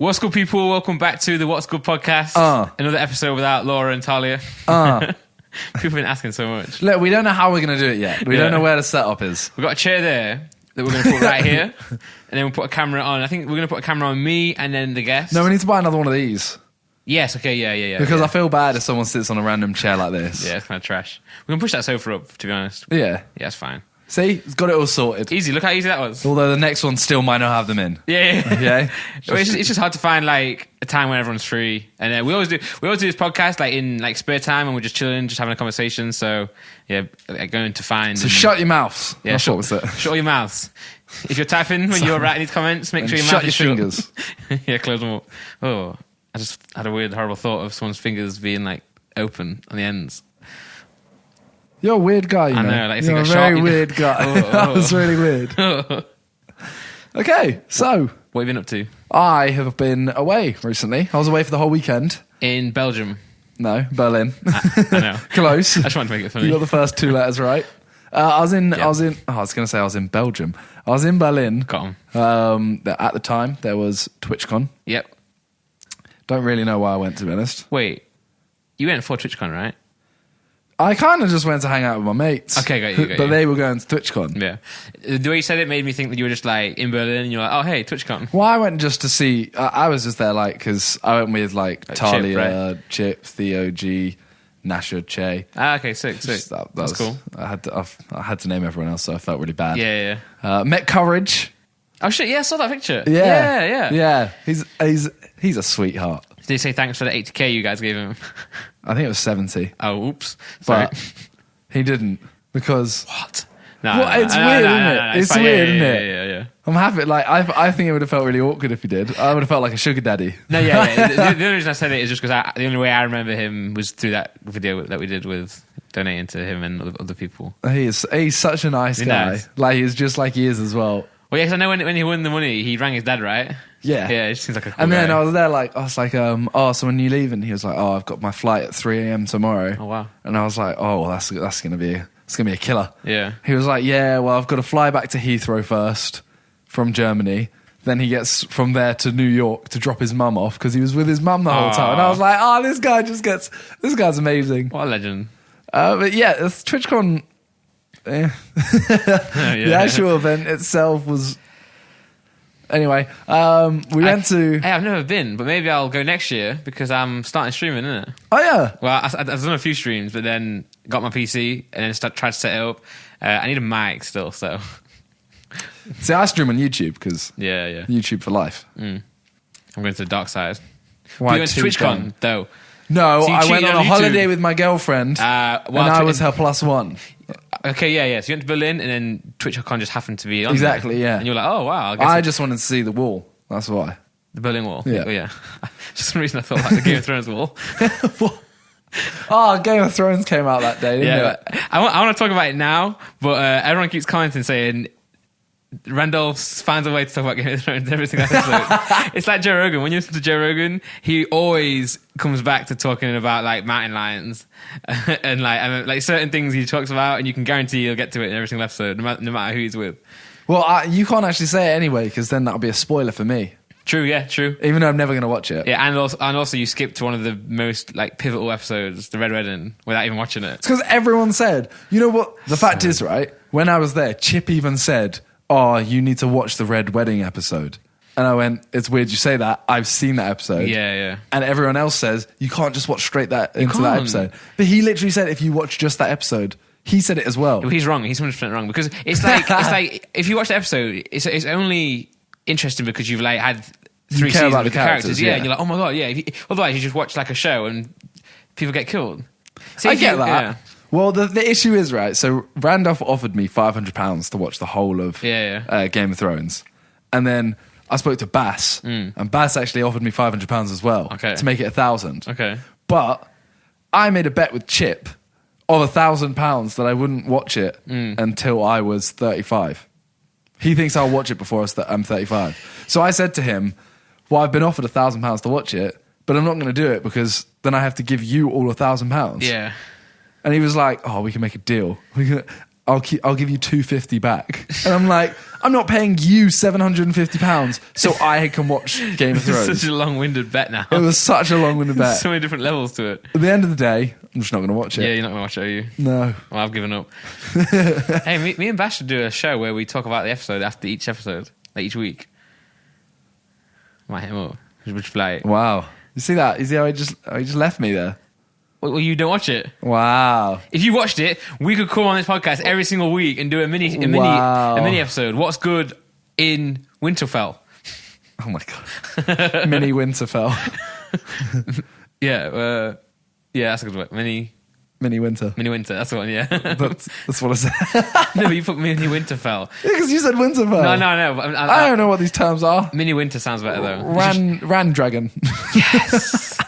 What's good, people? Welcome back to the What's Good podcast. Another episode without Laura and Talia. People have been asking so much. Look, we don't know how we're going to do it yet. We don't know where the setup is. We've got a chair there that we're going to put right here. And then we'll put a camera on. I think we're going to put a camera on me and then the guest. No, we need to buy another one of these. Yes, okay, yeah. Because I feel bad if someone sits on a random chair like this. Yeah, it's kind of trash. We can push that sofa up, to be honest. Yeah. Yeah, that's fine. See? It's got it all sorted. Easy. Look how easy that was. Although the next one still might not have them in. Yeah. Okay? It's just hard to find like a time when everyone's free. And we always do this podcast like in like spare time and we're just chilling, just having a conversation. So yeah, like, going to find. So shut your mouths. Yeah, That's what was it. Shut your mouths. If you're typing when you're writing these comments, make sure your mouth is shut your fingers. Yeah, close them up. Oh, I just had a weird, horrible thought of someone's fingers being like open on the ends. You're a weird guy, you know. I know, like, it's You're like a a very shark. weird guy. That was really weird. Okay, so What have you been up to? I have been away recently. I was away for the whole weekend. In Belgium. No, Berlin. I know. Close. I just wanted to make it funny. You got the first two letters right. I was in Belgium. I was in Berlin. Got 'em. At the time, there was TwitchCon. Yep. Don't really know why I went, to be honest. Wait, you went for TwitchCon, right? I kind of just went to hang out with my mates. Okay, got you. But they were going to TwitchCon. Yeah. The way you said it made me think that you were just like in Berlin and you're like, oh, hey, TwitchCon. Well, I went just to see. I was just there, like, because I went with like Talia, Chip, Theo G, Nasha, Che. Ah, okay, sick. That That's was cool. I had to name everyone else, so I felt really bad. Yeah. Met Courage. Oh shit! Yeah, I saw that picture. Yeah. He's a sweetheart. Did he say thanks for the 80k you guys gave him? I think it was 70. Oh, oops. Sorry. But he didn't, because What? It's weird, isn't it? It's fine. weird, isn't it? Yeah. I'm happy. Like I think it would have felt really awkward if he did. I would have felt like a sugar daddy. No, yeah. The only reason I said it is just because the only way I remember him was through that video that we did with donating to him and other people. He's such a nice guy. Nice. Like, he's just like he is as well. Well, yeah, because I know when he won the money, he rang his dad, right? Yeah. Yeah, it just seems like a cool And then guy. I was there, like, so when you leaving? He was like, oh, I've got my flight at 3 a.m. tomorrow. Oh, wow. And I was like, oh, well, that's gonna be a killer. Yeah. He was like, yeah, well, I've got to fly back to Heathrow first from Germany. Then he gets from there to New York to drop his mum off because he was with his mum the whole time. And I was like, this guy's amazing. What a legend. But yeah, it's TwitchCon. Yeah. The actual event itself was. Anyway, we went to. Hey, I've never been, but maybe I'll go next year because I'm starting streaming, innit? Oh yeah. Well, I've done a few streams, but then got my PC and then tried to set it up. I need a mic still, so. See, I stream on YouTube because Yeah. YouTube for life. I'm going to the dark side. Why But you went to too TwitchCon, dumb? though. No, So you I went cheated on on a YouTube? holiday with my girlfriend, and I was her +1. Okay, yeah. So you went to Berlin, and then TwitchCon just happened to be on Exactly, there. yeah. And you're like, oh, wow. I guess I just wanted to see the wall. That's why. the Berlin Wall. Yeah. Oh, yeah. For some reason, I thought like the Game of Thrones wall. Oh, Game of Thrones came out that day, didn't Yeah. it? I want to talk about it now, but everyone keeps commenting saying Randolph finds a way to talk about Game of Thrones every single episode. It's like Joe Rogan. When you listen to Joe Rogan, he always comes back to talking about like mountain lions and like certain things he talks about, and you can guarantee he'll get to it in every single episode, no matter who he's with. Well, you can't actually say it anyway because then that'll be a spoiler for me. True, yeah, true. Even though I'm never going to watch it. Yeah, and also you skipped to one of the most like pivotal episodes, the Red Wedding, without even watching it. It's because everyone said, you know what? The fact is, right, when I was there, Chip even said, oh, you need to watch the Red Wedding episode. And I went, it's weird you say that. I've seen that episode. Yeah. And everyone else says, you can't just watch straight into that episode. But he literally said, if you watch just that episode, he said it as well. Well, he's wrong. He's 100% wrong because it's like if you watch the episode, it's only interesting because you've like had 3 seasons with the characters. Yeah, and you're like, oh my god, yeah. Otherwise, you just watch like a show and people get killed. See, I get that. Yeah. Well, the issue is, right, so Randolph offered me £500 to watch the whole of Game of Thrones. And then I spoke to Bass, and Bass actually offered me £500 as well to make it £1,000. Okay. But I made a bet with Chip of £1,000 that I wouldn't watch it until I was 35. He thinks I'll watch it before I'm 35. So I said to him, well, I've been offered £1,000 to watch it, but I'm not going to do it because then I have to give you all £1,000. Yeah. And he was like, oh, we can make a deal. I'll give you $250 back. And I'm like, I'm not paying you £750 so I can watch Game of It's Thrones. such a long-winded bet now. It was such a long-winded bet. So many different levels to it. At the end of the day, I'm just not going to watch it. Yeah, you're not going to watch it, are you? No. Well, I've given up. Hey, me and Bash should do a show where we talk about the episode after each episode, like each week. Might hit him up. Which flight? Wow. You see that? You see how he just left me there? Well, you don't watch it. Wow. If you watched it, we could come on this podcast every single week and do a mini episode. What's good in Winterfell? Oh my God. Mini Winterfell. Yeah, that's a good one. Mini Winter. Winter. That's the one. Yeah, that's what I said. No, but you put Mini Winterfell. Because you said Winterfell. No. But I don't know what these terms are. Mini Winter sounds better though. Ran Dragon. Yes.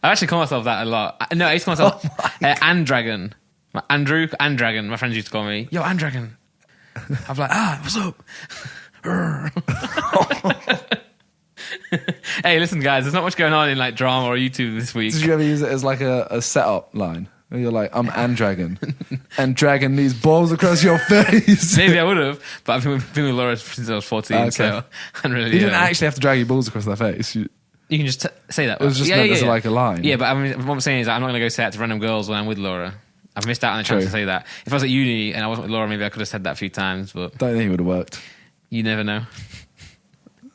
I actually call myself that a lot. No, I used to call myself Andragon. Andrew Andragon. My friends used to call me, yo, Andragon. I'm like, what's up? Hey, listen, guys, there's not much going on in like drama or YouTube this week. Did you ever use it as like a setup line? Where you're like, I'm Andragon. And dragging these balls across your face. Maybe I would have, but I've been with Laura since I was 14, okay. so I really... You didn't actually have to drag your balls across their face. You can just say that. It was just meant as like a line. Yeah, but I mean, what I'm saying is that I'm not going to go say that to random girls when I'm with Laura. I've missed out on the chance to say that. If I was at uni and I wasn't with Laura, maybe I could have said that a few times, but... Don't think it would have worked. You never know.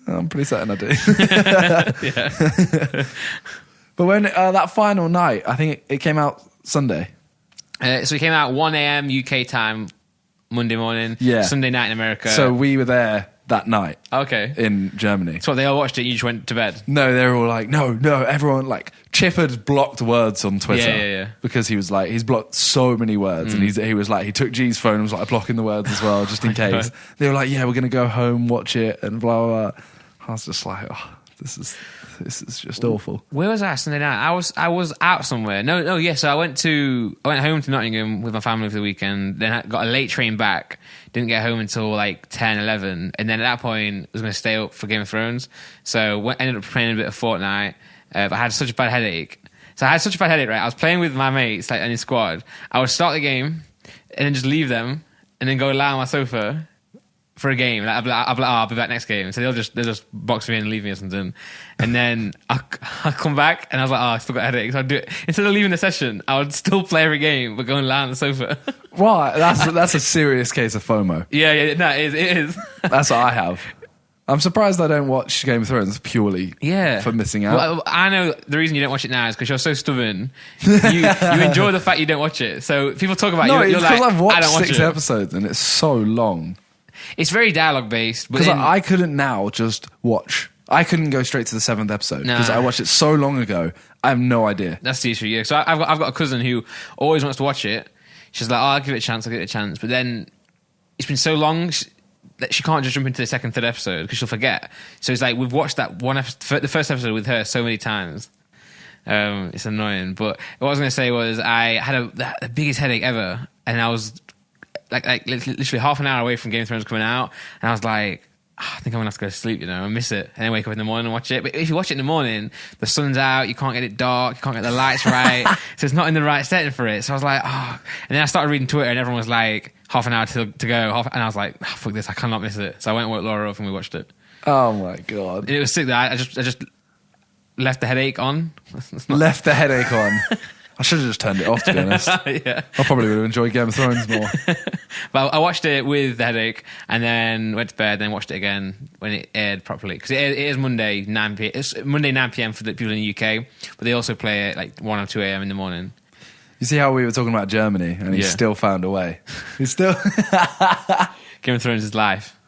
I'm pretty certain I do. Yeah. But when that final night, I think it came out Sunday. So it came out 1 a.m. UK time, Monday morning. Yeah. Sunday night in America. So we were there that night. Okay. In Germany. So they all watched it, you just went to bed? No, they were all like, no, everyone, like, Chip had blocked words on Twitter. Yeah. Because he was like, he's blocked so many words. And he was like, he took G's phone and was like blocking the words as well, just in case. They were like, yeah, we're going to go home, watch it, and blah, blah, blah. I was just like, oh, this is just awful. Where was I Sunday night? I was out somewhere. So I went home to Nottingham with my family for the weekend. Then I got a late train back. Didn't get home until like 10, 11. And then at that point, I was going to stay up for Game of Thrones. So ended up playing a bit of Fortnite. But I had such a bad headache. Right? I was playing with my mates, like in his squad. I would start the game and then just leave them and then go lie on my sofa for a game. Like, I'll be back next game. So they'll just box me in and leave me or something. And then I'll come back and I was like, I still got a headache. So I'd do it. Instead of leaving the session, I would still play every game, but go and lie on the sofa. Right, that's a serious case of FOMO. Yeah, no, it is. That's what I have. I'm surprised I don't watch Game of Thrones purely for missing out. Well, I know the reason you don't watch it now is because you're so stubborn. You enjoy the fact you don't watch it. So people talk about you're it's like, because I've watched I don't watch 6 it. episodes and it's so long. It's very dialogue based. Because I couldn't now just watch. I couldn't go straight to the 7th episode because I watched it so long ago. I have no idea. That's the issue. Yeah. So I've got a cousin who always wants to watch it. She's like, I'll give it a chance. But then it's been so long that she can't just jump into the 2nd, 3rd episode because she'll forget. So it's like we've watched that the first episode with her so many times. It's annoying. But what I was going to say was I had the biggest headache ever, and I was like literally half an hour away from Game of Thrones coming out, and I was like, I think I'm gonna have to go to sleep, I miss it, and then wake up in the morning and watch it. But if you watch it in the morning, the sun's out, you can't get it dark, you can't get the lights right, so it's not in the right setting for it. So I was like, and then I started reading Twitter and everyone was like, half an hour to go, and I was like, fuck this, I cannot miss it. So I went and woke Laura up and we watched it. Oh my God. And it was sick that I just left the headache on. Left the headache on. I should have just turned it off, to be honest. Yeah. I probably would have enjoyed Game of Thrones more. But I watched it with the headache and then went to bed, then watched it again when it aired properly. Because it is Monday, 9 p.m. It's Monday, 9 p.m. for the people in the UK, but they also play it like 1 or 2 a.m. in the morning. You see how we were talking about Germany and he still found a way. He's still... Game of Thrones is life.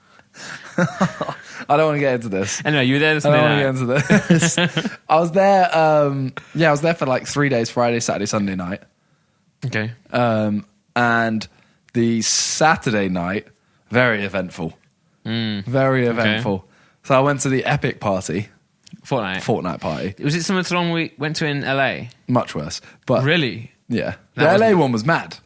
I don't want to get into this. Anyway, you were there this night. I don't want to get into this. I was there. I was there for like 3 days: Friday, Saturday, Sunday night. Okay. And the Saturday night, very eventful. Very eventful. Okay. So I went to the Epic party. Fortnite party. Was it similar to the one we went to in LA? Much worse. But really? Yeah. The LA one was mad.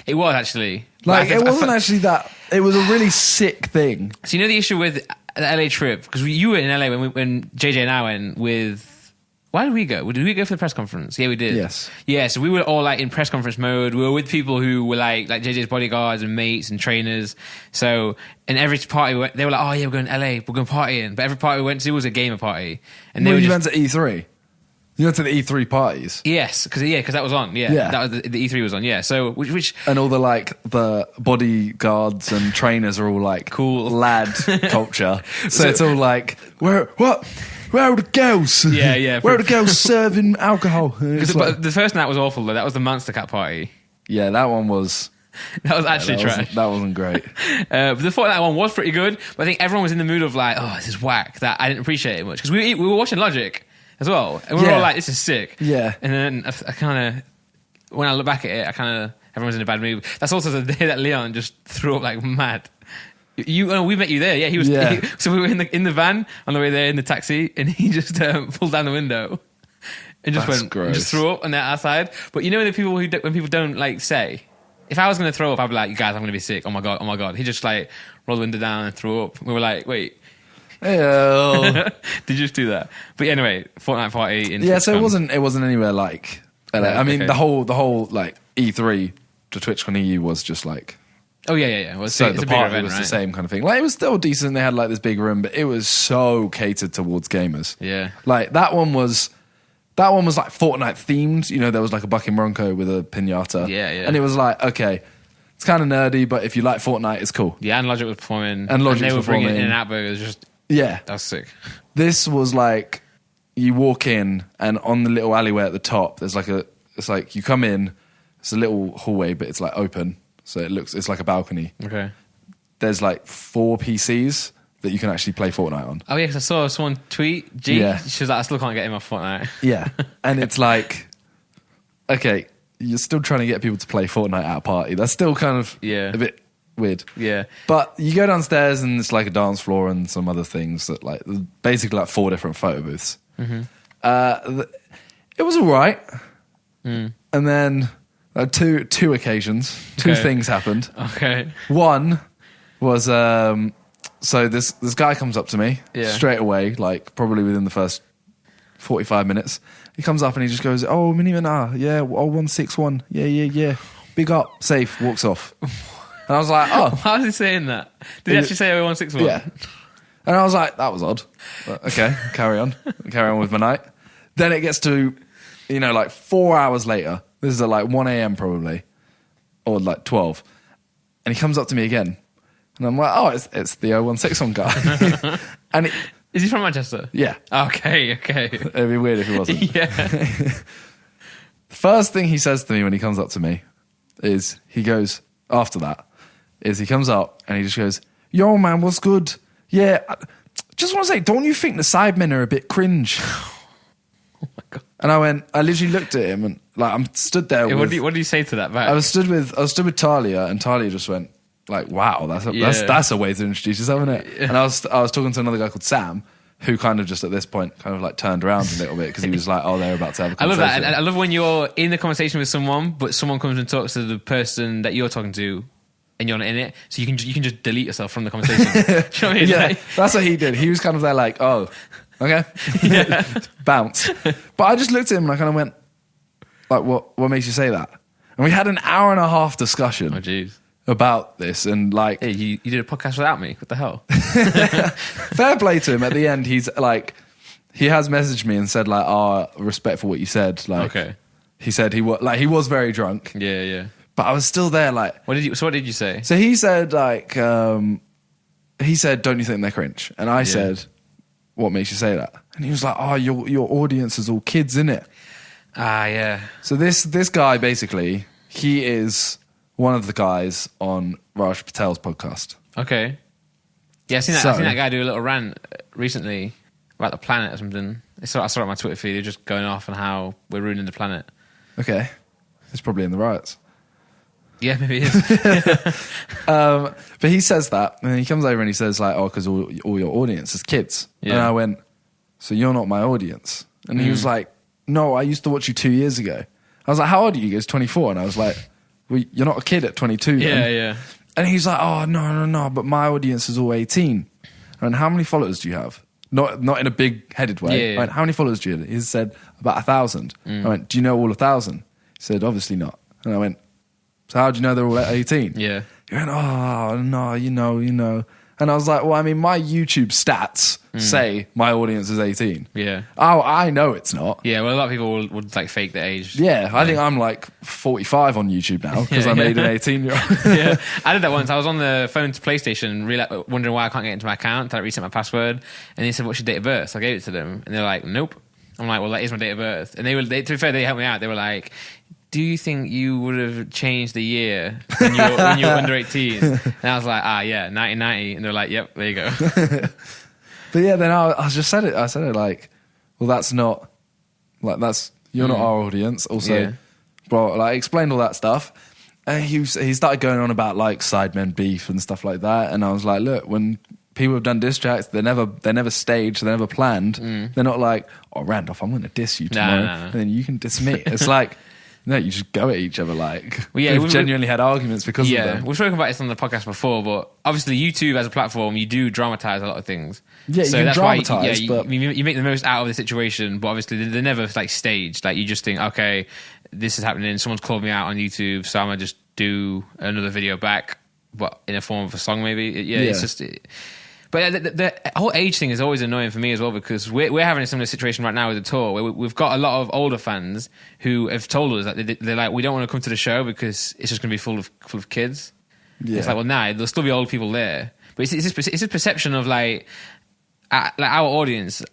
It was actually. Like, it wasn't actually that. It was a really sick thing. So you know the issue with the LA trip, because you were in LA when JJ and I went with Why did we go? Did we go for the press conference? Yeah, we did. Yes. Yeah, so we were all like in press conference mode. We were with people who were like JJ's bodyguards and mates and trainers. So in every party, they were like, "Oh yeah, we're going to LA. We're going partying." But every party we went to was a gamer party. And they you went to E3. You went to the E3 parties. Yes, because that was on. Yeah, Yeah. that was the E3 was on. Yeah, so which And all the bodyguards and trainers are all like Cool. lad culture. So it's all like where are the girls? Yeah, yeah. Where are the girls serving alcohol? It's like- But the first night was awful though. That was the Monster Cat party. yeah, that one was. That was actually trash. That wasn't great. But the Fortnite one was pretty good. But I think everyone was in the mood of like, oh, this is whack. That I didn't appreciate it much because we were watching Logic as well, and we were Yeah. all like, this is sick. Yeah. And then I kind of, when I look back at it, everyone's in a bad mood. That's also the day that Leon just threw up like mad. We met you there. Yeah, he was. Yeah. So we were in the van on the way there in the taxi, and he just pulled down the window and just That's went, gross. just threw up on the outside. But you know the people when people don't like say. If I was going to throw up, I'd be like, you guys, I'm going to be sick. Oh my God. He just like rolled the window down and threw up. We were like, wait. Ew. Did you just do that? But anyway, Fortnite party in Yeah, so TwitchCon. it wasn't anywhere like LA. I mean, Okay. the whole like E3 to TwitchCon EU was just like Oh yeah. Well, it's so a the bigger party event, was right? the same kind of thing. Like it was still decent. They had like this big room, but it was so catered towards gamers. Yeah. Like that one was like Fortnite themed. You know, there was like a bucking Bronco with a pinata. Yeah. And it was like, okay, it's kind of nerdy, but if you like Fortnite, it's cool. Yeah, and Logic was performing. And Logic they was were bringing performing. In and out burgers. Just Yeah. that was sick. This was like you walk in and on the little alleyway at the top, there's like it's like you come in, it's a little hallway, but it's like open. So it's like a balcony. Okay. There's like 4 PCs that you can actually play Fortnite on. Oh yeah, because I saw someone tweet. G. Yeah. She was like, I still can't get him off Fortnite. Yeah. And it's like, okay, you're still trying to get people to play Fortnite at a party. That's still kind of Yeah. a bit weird. Yeah. But you go downstairs and it's like a dance floor and some other things that like, basically like 4 different photo booths. Mm-hmm. It was all right. Mm. And then two occasions, two Okay. things happened. Okay. One was so this guy comes up to me Yeah. straight away, like probably within the first 45 minutes. He comes up and he just goes, "Oh, Miniminter, yeah, 161, yeah, big up, safe." Walks off, and I was like, "Oh, How was he saying that? Did he actually say 0161? yeah." And I was like, "That was odd." But okay, carry on with my night. Then it gets to, like 4 hours later. This is at like 1 a.m. probably, or like 12. And he comes up to me again. And I'm like, oh, it's the 0161 guy. And Is he from Manchester? yeah, Okay. it'd be weird if he wasn't. Yeah. First thing he says to me when he comes up to me is he comes up and he just goes, "Yo, man, what's good? Yeah, just want to say, don't you think the Sidemen are a bit cringe?" Oh my God. And I literally looked at him and like I'm stood there. Yeah, with, what do you say to that back? I was stood with Talia, and Talia just went like, "Wow, that's a way to introduce yourself, isn't it?" Yeah. And I was talking to another guy called Sam, who kind of just at this point kind of like turned around a little bit because he was like, "Oh, they're about to have a I love conversation." that. And I love when you're in the conversation with someone, but someone comes and talks to the person that you're talking to, and you're not in it, so you can just delete yourself from the conversation. Do you know what I mean? Yeah, Like- that's what he did. He was kind of there like, "Oh, okay, bounce." But I just looked at him and I kind of went, like, what makes you say that? And we had an hour and a half discussion oh jeez. about this, and like, Hey, you did a podcast without me. What the hell? fair play to him. At the end, he's like, he has messaged me and said like, "Oh, respect for what you said." Like, Okay. he said he was very drunk, Yeah. but I was still there. Like, What did you say? so he said like, he said, "Don't you think they're cringe?" And I said, "What makes you say that?" And he was like, "Oh, your audience is all kids, innit?" Ah, yeah. So this guy basically, he is one of the guys on Raj Patel's podcast. Okay. Yeah, I've seen that guy do a little rant recently about the planet or something. I saw it on my Twitter feed. They're just going off on how we're ruining the planet. Okay, he's probably in the riots. Yeah, maybe it is. But he says that, and then he comes over and he says like, "Oh, because all your audience is kids." Yeah. And I went, "So you're not my audience?" And he was like, "No, I used to watch you 2 years ago." I was like, "How old are you?" He goes, 24. And I was like, "Well, you're not a kid at 22 then." yeah. And he's like, "Oh, no, but my audience is all 18. And how many followers do you have?" Not in a big-headed way. Yeah. I went, how many followers do you have? He said, about 1,000. I went, do you know all 1,000? He said, obviously not. And I went, so how do you know they're all at 18? Yeah. He went, oh, no, you know. And I was like, well, I mean, my YouTube stats say my audience is 18. Yeah. Oh, I know it's not. Yeah, well, a lot of people would like fake their age. Yeah, I think I'm like 45 on YouTube now because I made an 18-year-old. Yeah, I did that once. I was on the phone to PlayStation and wondering why I can't get into my account to reset my password. And they said, what's your date of birth? So I gave it to them. And they're like, nope. I'm like, well, that is my date of birth. And to be fair, they helped me out. They were like, do you think you would have changed the year when you were under 18? And I was like, yeah, 1990. And they're like, yep, there you go. But yeah, then I just said it. I said it like, well, that's not, like, you're not our audience. Also, bro, like, explained all that stuff. And he started going on about like Sidemen beef and stuff like that. And I was like, look, when people have done diss tracks, they're never staged, they're never planned. They're not like, oh, Randolph, I'm going to diss you tomorrow. No. And then you can diss me. It's like, no, you just go at each other like. Well, yeah, we've genuinely had arguments because of them. We've spoken about this on the podcast before, but obviously YouTube as a platform, you do dramatize a lot of things. Yeah, so you that's dramatize, why but you make the most out of the situation, but obviously they're never like staged. Like you just think, okay, this is happening, someone's called me out on YouTube, so I'm gonna just do another video back, but in a form of a song maybe. It's just... But the whole age thing is always annoying for me as well because we're having a similar situation right now with the tour where we've got a lot of older fans who have told us that they're like, we don't want to come to the show because it's just going to be full of kids. Yeah. It's like, well, there'll still be old people there. But it's this perception of like our audience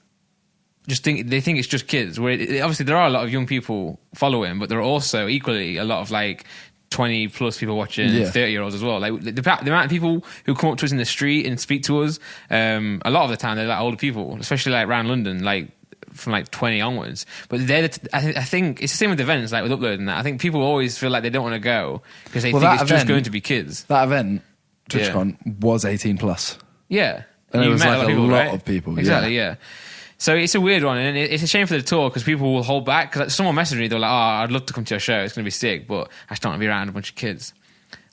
they think it's just kids. Where obviously there are a lot of young people following, but there are also equally a lot of like 20 plus people watching, 30-year-olds as well. Like the amount of people who come up to us in the street and speak to us, a lot of the time they're like older people, especially like around London, like from like 20 onwards. But I think it's the same with events, like with uploading that. I think people always feel like they don't want to go because they think it's just going to be kids. That event, TwitchCon, was 18 plus. Yeah. And it was like a lot right? of people. Exactly, yeah. So it's a weird one, and it's a shame for the tour because people will hold back. Because someone messaged me, they're like, "Oh, I'd love to come to your show. It's going to be sick, but I just don't want to be around a bunch of kids."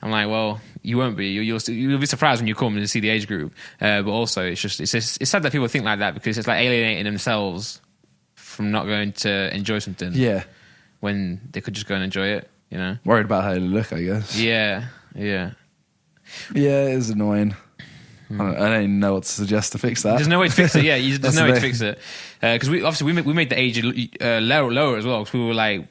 I'm like, "Well, you won't be. You'll be surprised when you come and see the age group." But also, it's sad that people think like that because it's like alienating themselves from not going to enjoy something. Yeah, when they could just go and enjoy it. You know, worried about how they look, I guess. Yeah. It is annoying. I don't even know what to suggest to fix that. There's no way to fix it. Yeah, there's no way to fix it because we made the age lower as well because we were like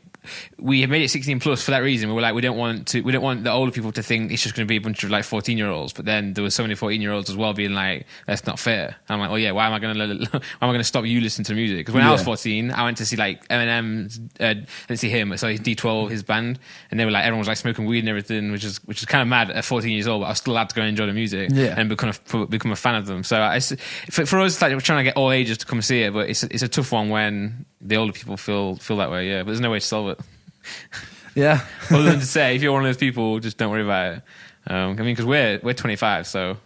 we had made it 16 plus for that reason. We were like we don't want the older people to think it's just going to be a bunch of like 14-year-olds. But then there was so many 14-year-olds as well being like that's not fair. And I'm like, well, yeah, why am I going to stop you listening to music? Because when I was 14, I went to see like Eminem. Didn't see him. I saw his D12, his band, and they were like everyone was like smoking weed and everything, which is kind of mad at 14 years old. But I was still allowed to go and enjoy the music and become a fan of them. So for us, like we're trying to get all ages to come see it, but it's a tough one when the older people feel that way. Yeah, but there's no way to solve it. Yeah. Other than to say, if you're one of those people, just don't worry about it. I mean, because we're 25, so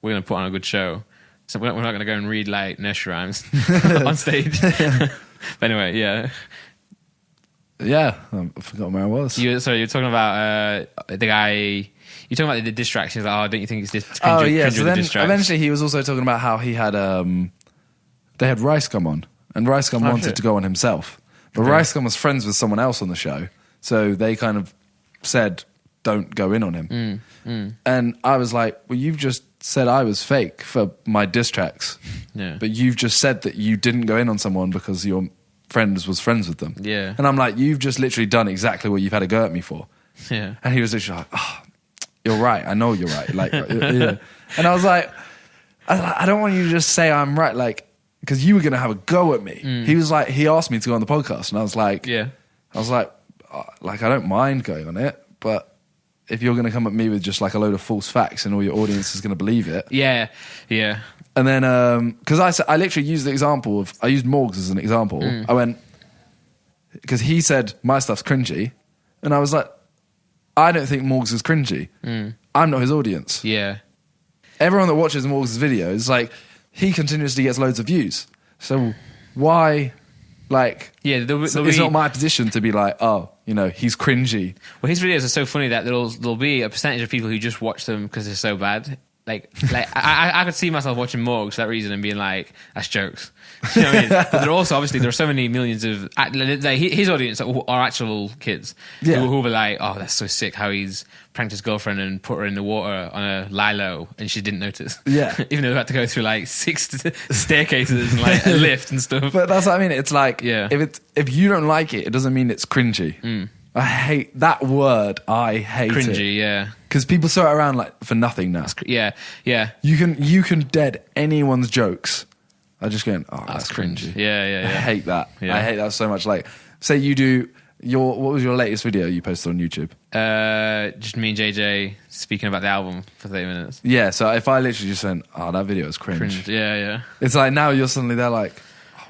we're going to put on a good show. So we're not going to go and read like nursery rhymes on stage. But anyway, yeah. Yeah, I forgot where I was. You're talking about the guy. You're talking about the distractions. Like, don't you think it's this? So then eventually he was also talking about how he had they had Rice come on, and Rice Gum wanted to go on himself. But Rice Gum was friends with someone else on the show, so they kind of said, don't go in on him. And I was like, well, you've just said I was fake for my diss tracks. Yeah. But you've just said that you didn't go in on someone because your friend was friends with them. Yeah. And I'm like, you've just literally done exactly what you've had a go at me for. Yeah. And he was literally like, oh, you're right. I know you're right. Like, yeah. And I was like, I don't want you to just say I'm right. Like, because you were going to have a go at me. He was like, he asked me to go on the podcast, and I was like, I don't mind going on it, but if you're going to come at me with just like a load of false facts and all your audience is going to believe it. Yeah. And then, because I literally used the example of, I used Morgs as an example. I went, because he said my stuff's cringy, and I was like, I don't think Morgs is cringy. I'm not his audience. Yeah. Everyone that watches Morgs' videos, like, he continuously gets loads of views. So why, like, it's not my position to be like, oh, you know, he's cringy. Well, his videos are so funny that there'll be a percentage of people who just watch them because they're so bad. I could see myself watching Morgs for that reason and being like, that's jokes. You know what I mean? But there are also, obviously, there are so many millions of his audience are actual kids who were like, oh, that's so sick how he's pranked his girlfriend and put her in the water on a lilo and she didn't notice. Yeah. Even though they had to go through like 6 staircases and like a lift and stuff. But that's what I mean. It's like, if you don't like it, it doesn't mean it's cringy. I hate that word. I hate it. Cringy, yeah. Because people throw it around like for nothing now. Yeah. You can dead anyone's jokes. I just going, oh, that's cringy. Yeah. I hate that. Yeah. I hate that so much. Like, say you do what was your latest video you posted on YouTube? Just me and JJ speaking about the album for 30 minutes. Yeah, so if I literally just went, oh, that video is cringe. Yeah. It's like now you're suddenly there like,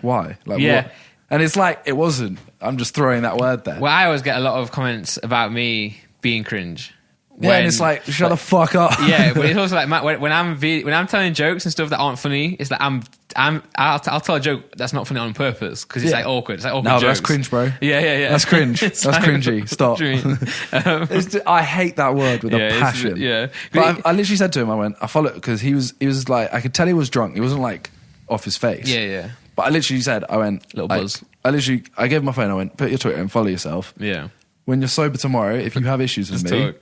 why? Like, what? And it's like, it wasn't. I'm just throwing that word there. Well, I always get a lot of comments about me being cringe. And it's like, shut the fuck up. Yeah, but it's also like when I'm telling jokes and stuff that aren't funny, it's like I'll tell a joke that's not funny on purpose because it's like awkward. It's like awkward jokes. That's cringe, bro. Yeah. That's cringe. That's like, cringy. Stop. I hate that word with a passion. Yeah. But I literally said to him, I went, I followed because he was like, I could tell he was drunk. He wasn't like off his face. Yeah. But I literally said, I went, little buzz. I gave him my phone. I went, put your Twitter and follow yourself. Yeah. When you're sober tomorrow, if you have issues with me, talk.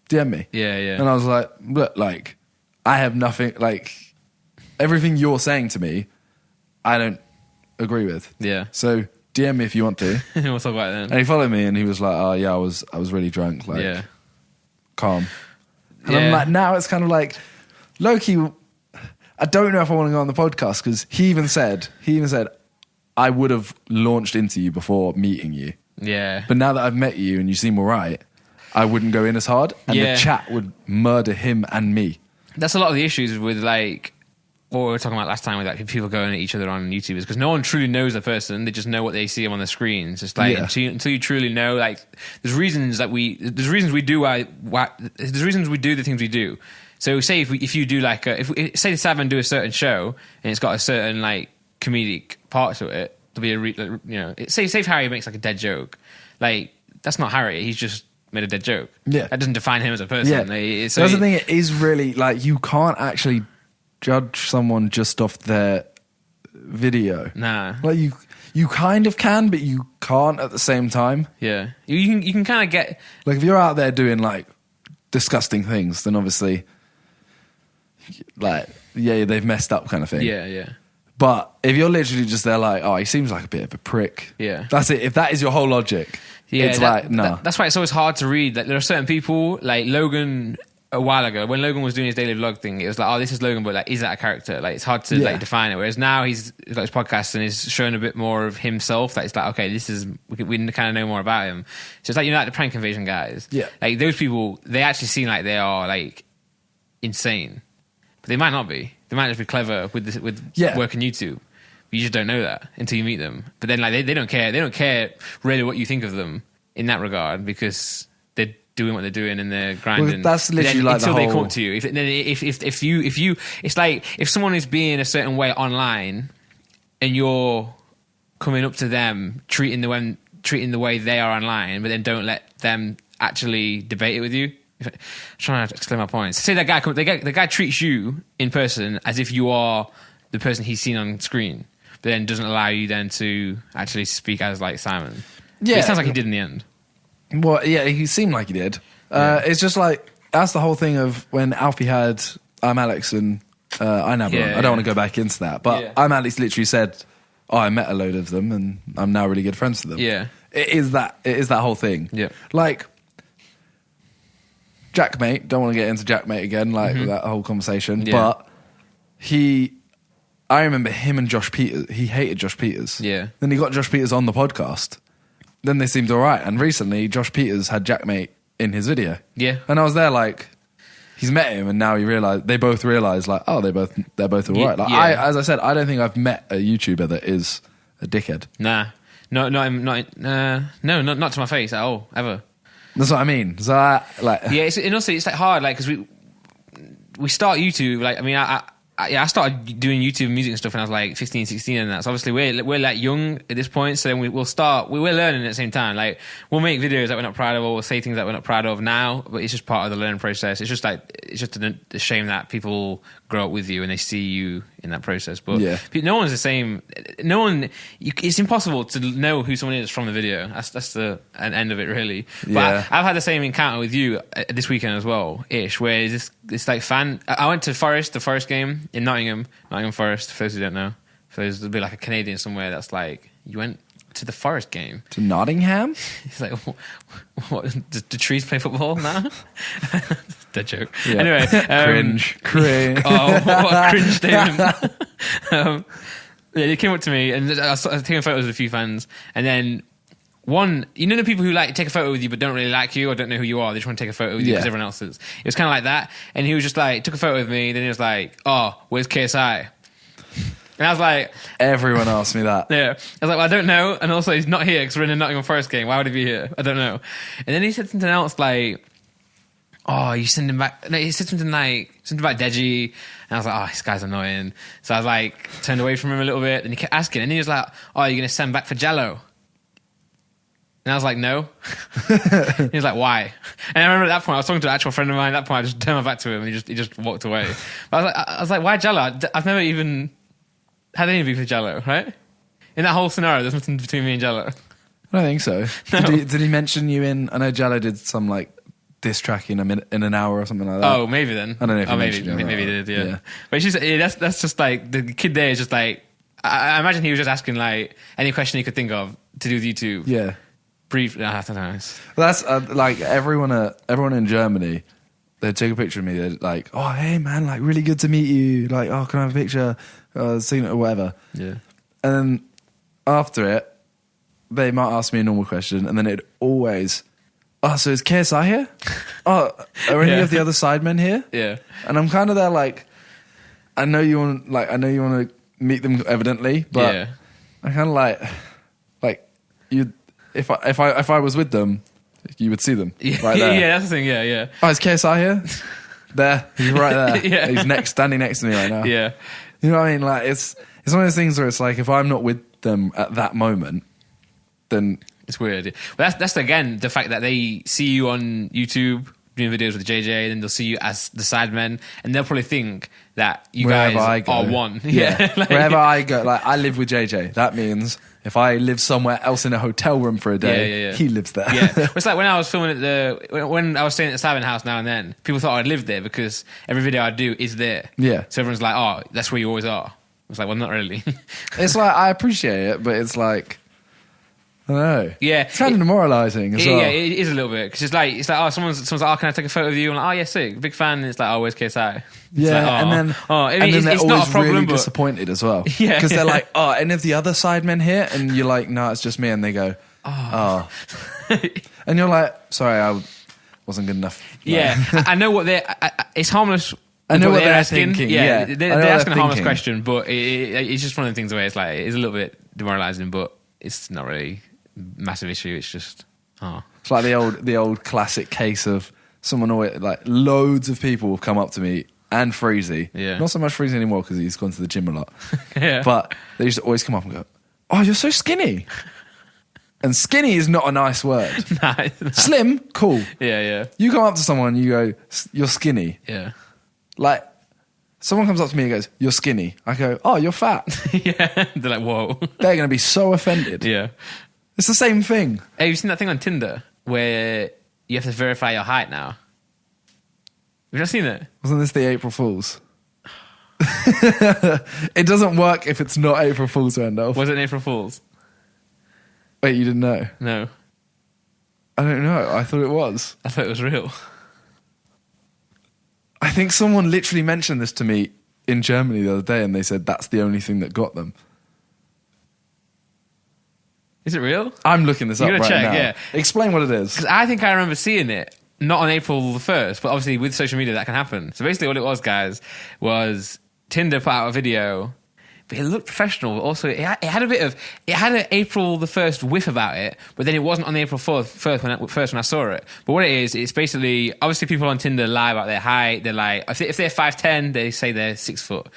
DM me. Yeah. And I was like, look, like, I have nothing, like, everything you're saying to me, I don't agree with. Yeah. So DM me if you want to. We'll talk about it then. And he followed me and he was like, oh yeah, I was really drunk, like, calm. And I'm like, now it's kind of like, low-key, I don't know if I want to go on the podcast because he even said, I would have launched into you before meeting you. Yeah. But now that I've met you and you seem all right, I wouldn't go in as hard and the chat would murder him and me. That's a lot of the issues with like what we were talking about last time with like people going at each other on YouTube is because no one truly knows the person. They just know what they see on the screens. It's like until you truly know, like there's reasons we do the things we do. So say if you do like say Savin do a certain show and it's got a certain like comedic part to it, there'll be say if Harry makes like a dead joke, like that's not Harry. He's just made a dead joke. Yeah, that doesn't define him as a person. Yeah, so that's the thing. It is really like you can't actually judge someone just off their video. Nah, like you kind of can, but you can't at the same time. Yeah, you can kind of get like if you're out there doing like disgusting things, then obviously, like they've messed up kind of thing. Yeah. But if you're literally just there like, oh, he seems like a bit of a prick. Yeah, that's it. If that is your whole logic. Yeah, it's like, no. That's why it's always hard to read. Like, there are certain people, like Logan, a while ago, when Logan was doing his daily vlog thing, it was like, oh, this is Logan, but like, is that a character? Like, it's hard to like define it. Whereas now he's got his podcast and is showing a bit more of himself. That it's like, okay, we kind of know more about him. So it's like, like the prank invasion guys. Yeah. Like, those people, they actually seem like they are like insane. But they might not be. They might just be clever with work on YouTube. You just don't know that until you meet them. But then like they don't care. They don't care really what you think of them in that regard because they're doing what they're doing and they're grinding. Well, that's literally like until they come up to you. If you, it's like if someone is being a certain way online and you're coming up to them treating the way they are online, but then don't let them actually debate it with you. I'm trying to explain my point. So say that the guy treats you in person as if you are the person he's seen on screen, but then doesn't allow you then to actually speak as like Simon. Yeah, it sounds like he did in the end. Well, yeah, he seemed like he did. It's just like that's the whole thing of when Alfie had I'm Alex and I never. I don't want to go back into that, but I'm Alex literally said, "Oh, I met a load of them and I'm now really good friends with them." Yeah, it is that whole thing. Yeah, like Jackmate. Don't want to get into Jackmate again, like that whole conversation, but I remember him and Josh Peters. He hated Josh Peters. Yeah. Then he got Josh Peters on the podcast. Then they seemed all right. And recently, Josh Peters had Jackmate in his video. Yeah. And I was there like, he's met him, and now they both realised like, oh, they're both all right. Like as I said, I don't think I've met a YouTuber that is a dickhead. Nah, no, not to my face at all, ever. That's what I mean. So and also it's like hard, like because we start YouTube. Like I mean, I started doing YouTube music and stuff when I was like 15, 16 and that. So obviously we're like young at this point. So then we're learning at the same time. Like we'll make videos that we're not proud of, or we'll say things that we're not proud of now, but it's just part of the learning process. It's just a shame that people grow up with you and they see you in that process. But no one's the same. It's impossible to know who someone is from the video. That's the end of it, really. But I've had the same encounter with you this weekend as well, ish, where it's like I went to the Forest game in Nottingham Forest, for those who don't know. So there's a bit like a Canadian somewhere that's like, you went to the Forest game? To Nottingham? He's like, what do trees play football now? Dead joke. Yeah. Anyway. Cringe. Oh, what a cringe statement. They came up to me and I was taking photos with a few fans, and then the people who like take a photo with you but don't really like you or don't know who you are, they just want to take a photo with you because everyone else is. It was kind of like that, and he was just like, took a photo with me, then he was like, oh, where's KSI? And I was like... Everyone asked me that. Yeah. I was like, well, I don't know, and also he's not here because we're in a Nottingham Forest game. Why would he be here? I don't know. And then he said something else like, oh, you send him back... No, he said something about Deji, and I was like, oh, this guy's annoying. So I was like, turned away from him a little bit, and he kept asking, and he was like, oh, you're going to send back for Jello? And I was like, no. He was like, why? And I remember at that point, I was talking to an actual friend of mine. At that point, I just turned my back to him, and he just walked away. But I was like, why Jello? I've never even had any beef with Jello, right? In that whole scenario, there's nothing between me and Jello. I don't think so. No. Did he mention you in... I know Jello did some like diss track in an hour or something like that. Oh, maybe then. I don't know if he maybe he did, yeah. But it's just, that's just like, the kid there is just like... I imagine he was just asking like any question he could think of to do with YouTube. Yeah. Brief. I don't know. That's like everyone in Germany. They'd take a picture of me. They'd like, oh hey man, like really good to meet you. Like, oh, can I have a picture? Seen it or whatever. Yeah. And then after it, they might ask me a normal question, and then it'd always, oh, so is KSI here? Oh, are any of the other sidemen here? Yeah. And I'm kind of there like, I know you want to meet them evidently, but I kind of like you. If I was with them, you would see them right there. Yeah, that's the thing. Yeah. Oh, is KSI here? There, he's right there. Yeah. He's standing next to me right now. Yeah. You know what I mean? Like it's one of those things where it's like if I'm not with them at that moment, then it's weird. But that's again the fact that they see you on YouTube doing videos with JJ, then they'll see you as the sidemen, and they'll probably think that you guys are one. Yeah. Like, wherever I go, like I live with JJ. That means if I live somewhere else in a hotel room for a day, he lives there. Yeah, it's like when I was filming when I was staying at the Sabin house now and then, people thought I'd lived there because every video I do is there. Yeah. So everyone's like, oh, that's where you always are. It's like, well, not really. It's like, I appreciate it, but it's like, I don't know. Yeah. It's kind of demoralising as well. Yeah, it is a little bit. Because it's like, oh, someone's like, oh, can I take a photo of you? I'm like, oh, yeah, sick. Big fan. And it's like, oh, where's KSI? Yeah, like, and then they're it's always not a problem, really but disappointed as well. Yeah. Because they're like, oh, any of the other sidemen here? And you're like, no, it's just me. And they go, oh. And you're like, sorry, I wasn't good enough. Like, yeah, I know what they're... it's harmless. I know what they're asking. thinking. Yeah, Yeah. they're asking a harmless question, but it's just one of the things where it's like, it's a little bit demoralising, but it's not really a massive issue. It's just... It's like the old classic case of someone always... Like, loads of people have come up to me and Freezy. Yeah. Not so much Freezy anymore because he's gone to the gym a lot. Yeah. But they used to always come up and go, oh, you're so skinny. And skinny is not a nice word. Nah. Slim, cool. Yeah. You come up to someone and you go, you're skinny. Yeah. Like, someone comes up to me and goes, you're skinny. I go, oh, you're fat. Yeah. They're like, whoa. They're going to be so offended. Yeah. It's the same thing. Hey, you seen that thing on Tinder where you have to verify your height now? Have you not seen it? Wasn't this the April Fool's? It doesn't work if it's not April Fool's, Randolph. Was it April Fool's? Wait, you didn't know? No. I don't know. I thought it was. I thought it was real. I think someone literally mentioned this to me in Germany the other day and they said that's the only thing that got them. Is it real? I'm looking this up right check, now. yeah. Explain what it is. Because I think I remember seeing it, not on April the 1st, but obviously with social media that can happen. So basically what it was, guys, was Tinder put out a video but it looked professional. Also, it had an April the 1st whiff about it, but then it wasn't on the April 1st when I saw it. But what it is, it's basically, obviously people on Tinder lie about their height. They're like, if they're 5'10", they say they're 6 foot.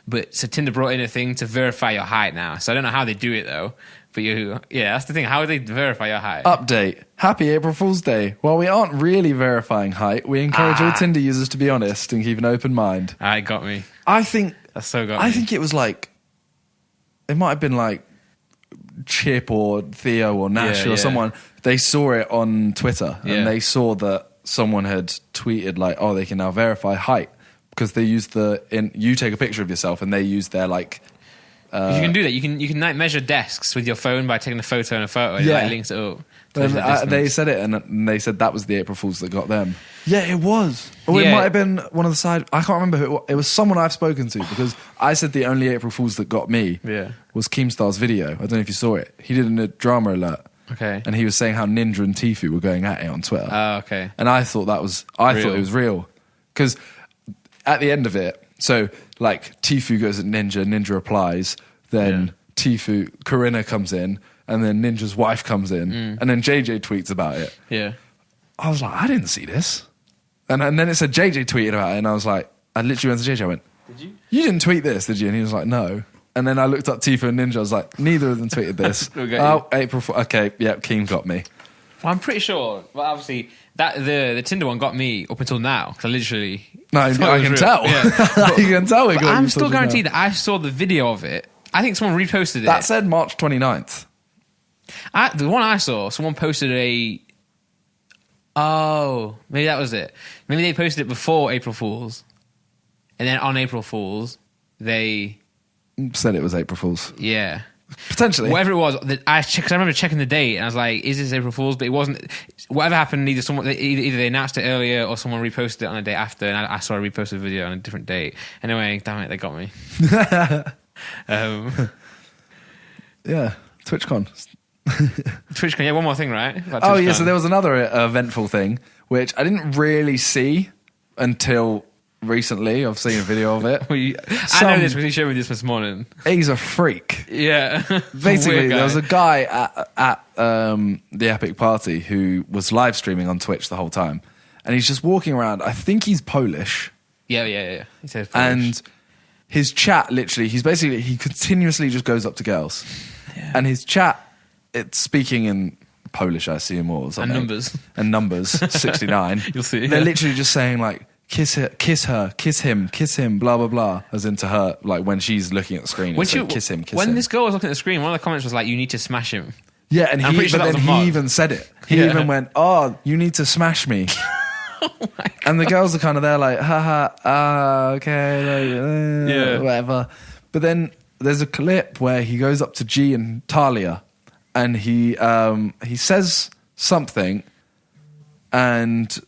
But so Tinder brought in a thing to verify your height now. So I don't know how they do it though. But that's the thing. How would they verify your height? Update. Happy April Fool's Day. While we aren't really verifying height, we encourage all Tinder users to be honest and keep an open mind. It got me. I think That's so got me. I think it was like, it might have been like Chip or Theo or Nash or someone. They saw it on Twitter and they saw that someone had tweeted like, oh, they can now verify height because they use you take a picture of yourself and they use their like. You can do that. You can like, measure desks with your phone by taking a photo and a photo. And it like, links it up. They said it, and they said that was the April Fools that got them. Yeah, it was. Or it might have been one of the side. I can't remember who it was. Someone I've spoken to because I said the only April Fools that got me was Keemstar's video. I don't know if you saw it. He did a drama alert. Okay. And he was saying how Ninja and Tfue were going at it on Twitter. Oh, okay. And I thought it was real because at the end of it, so like Tfue goes at Ninja replies, then Corinna comes in, and then Ninja's wife comes in, and then JJ tweets about it. Yeah. I was like, I didn't see this. And then it said JJ tweeted about it, and I was like, I literally went to JJ, I went, did you? You didn't tweet this, did you? And he was like, no. And then I looked up Tfue and Ninja, I was like, neither of them tweeted this. April Fool. Okay, Keem got me. Well, I'm pretty sure, well, obviously, that the Tinder one got me up until now, because I literally... No, I can tell. Yeah. You can tell. I'm still guaranteed that I saw the video of it. I think someone reposted it. That said March 29th. The one I saw, someone posted maybe that was it. Maybe they posted it before April Fool's. And then on April Fool's, they... said it was April Fool's. Yeah. Potentially. Whatever it was, because I remember checking the date and I was like, is this April Fool's? But it wasn't. Whatever happened, either they announced it earlier or someone reposted it on a day after, and I saw a reposted video on a different date. Anyway, damn it, they got me. Yeah, TwitchCon. TwitchCon, yeah, one more thing, right? Oh, yeah, so there was another eventful thing, which I didn't really see until recently. I've seen a video of it. I know this because he showed me this morning. He's a freak. Yeah. Basically, there was a guy at the Epic Party who was live streaming on Twitch the whole time. And he's just walking around. I think he's Polish. Yeah. He says Polish. And his chat, literally, he continuously just goes up to girls. Yeah. And his chat, it's speaking in Polish, I assume, or something. And numbers, 69. You'll see. They're literally just saying, like, kiss her, kiss him, blah, blah, blah, as into her, like, when she's looking at the screen. Kiss him. When this girl was looking at the screen, one of the comments was like, you need to smash him. Yeah, and he even said it. He even went, oh, you need to smash me. Oh my God. And the girls are kind of there like, haha, okay, whatever. But then there's a clip where he goes up to G and Talia, and he says something, and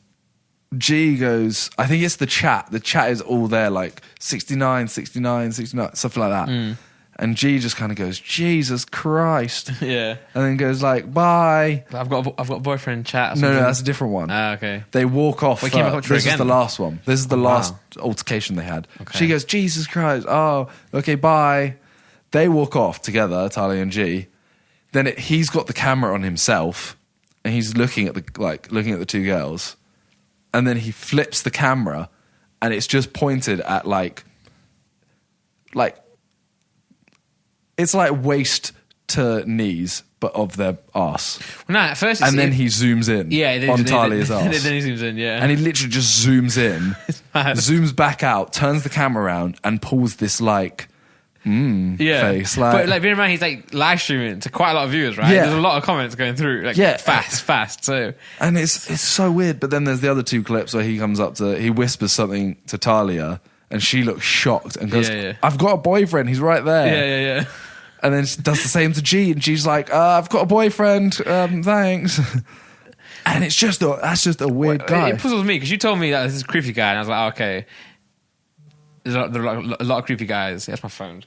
G goes, I think it's the chat. The chat is all there, like 69, 69, 69, something like that. And G just kind of goes, Jesus Christ. Yeah. And then goes like, bye. I've got a boyfriend chat. No, that's a different one. Okay. They walk off. This is the last one. This is the last wow. altercation they had. Okay. She goes, Jesus Christ. Oh, okay, bye. They walk off together, Talia and G. Then he's got the camera on himself, and he's looking at the two girls. And then he flips the camera, and it's just pointed at like it's like waist to knees, but of their arse. Well, no, at first, and then he zooms in on Talia's arse. Then he zooms in, yeah. And he literally just zooms in, zooms back out, turns the camera around, and pulls this like face. Like, but like, bear in mind, he's like live streaming to quite a lot of viewers, right? Yeah. There's a lot of comments going through, like fast. So, and it's so weird. But then there's the other two clips where he whispers something to Talia, and she looks shocked and goes, I've got a boyfriend, he's right there. Yeah. And then she does the same to G, and G's like, I've got a boyfriend, thanks. And that's just a weird guy. It puzzles me, because you told me that this is a creepy guy, and I was like, okay. There are a lot of creepy guys. That's my phone.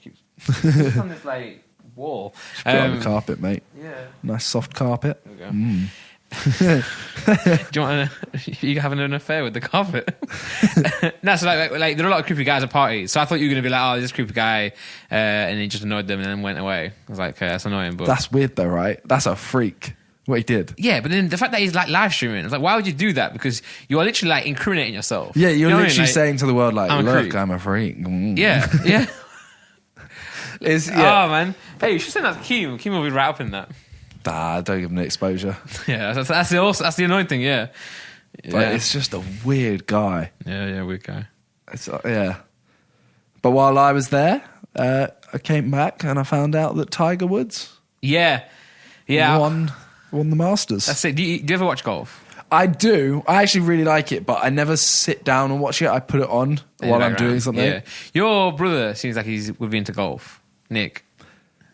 It's on this like wall. Just put it on the carpet, mate. Yeah. Nice soft carpet. There we go. Do you want you having an affair with the carpet? No, so like there are a lot of creepy guys at parties. So I thought you were going to be like, oh, this creepy guy, and he just annoyed them and then went away. I was like, okay, that's annoying. But That's weird though, right? That's a freak. What he did. yeah, but then the fact that he's like live streaming, it's like, why would you do that? Because you are literally like incriminating yourself. Yeah, you're You know what I mean? literally Like, saying to the world, like, I'm a look, creep. I'm a freak. Mm. yeah, yeah. Yeah. Oh man, hey, you should send that to Keem. Keem will be right up in that. Nah, don't give him the exposure. Yeah, that's the annoying thing. Yeah, Like, it's just a weird guy. yeah, weird guy. Yeah. But while I was there, I came back and I found out that Tiger Woods Yeah. won the Masters. That's it. Do you ever watch golf? I do. I actually really like it, but I never sit down and watch it. I put it on while I'm doing something. Yeah. Your brother seems like would be into golf. Nick.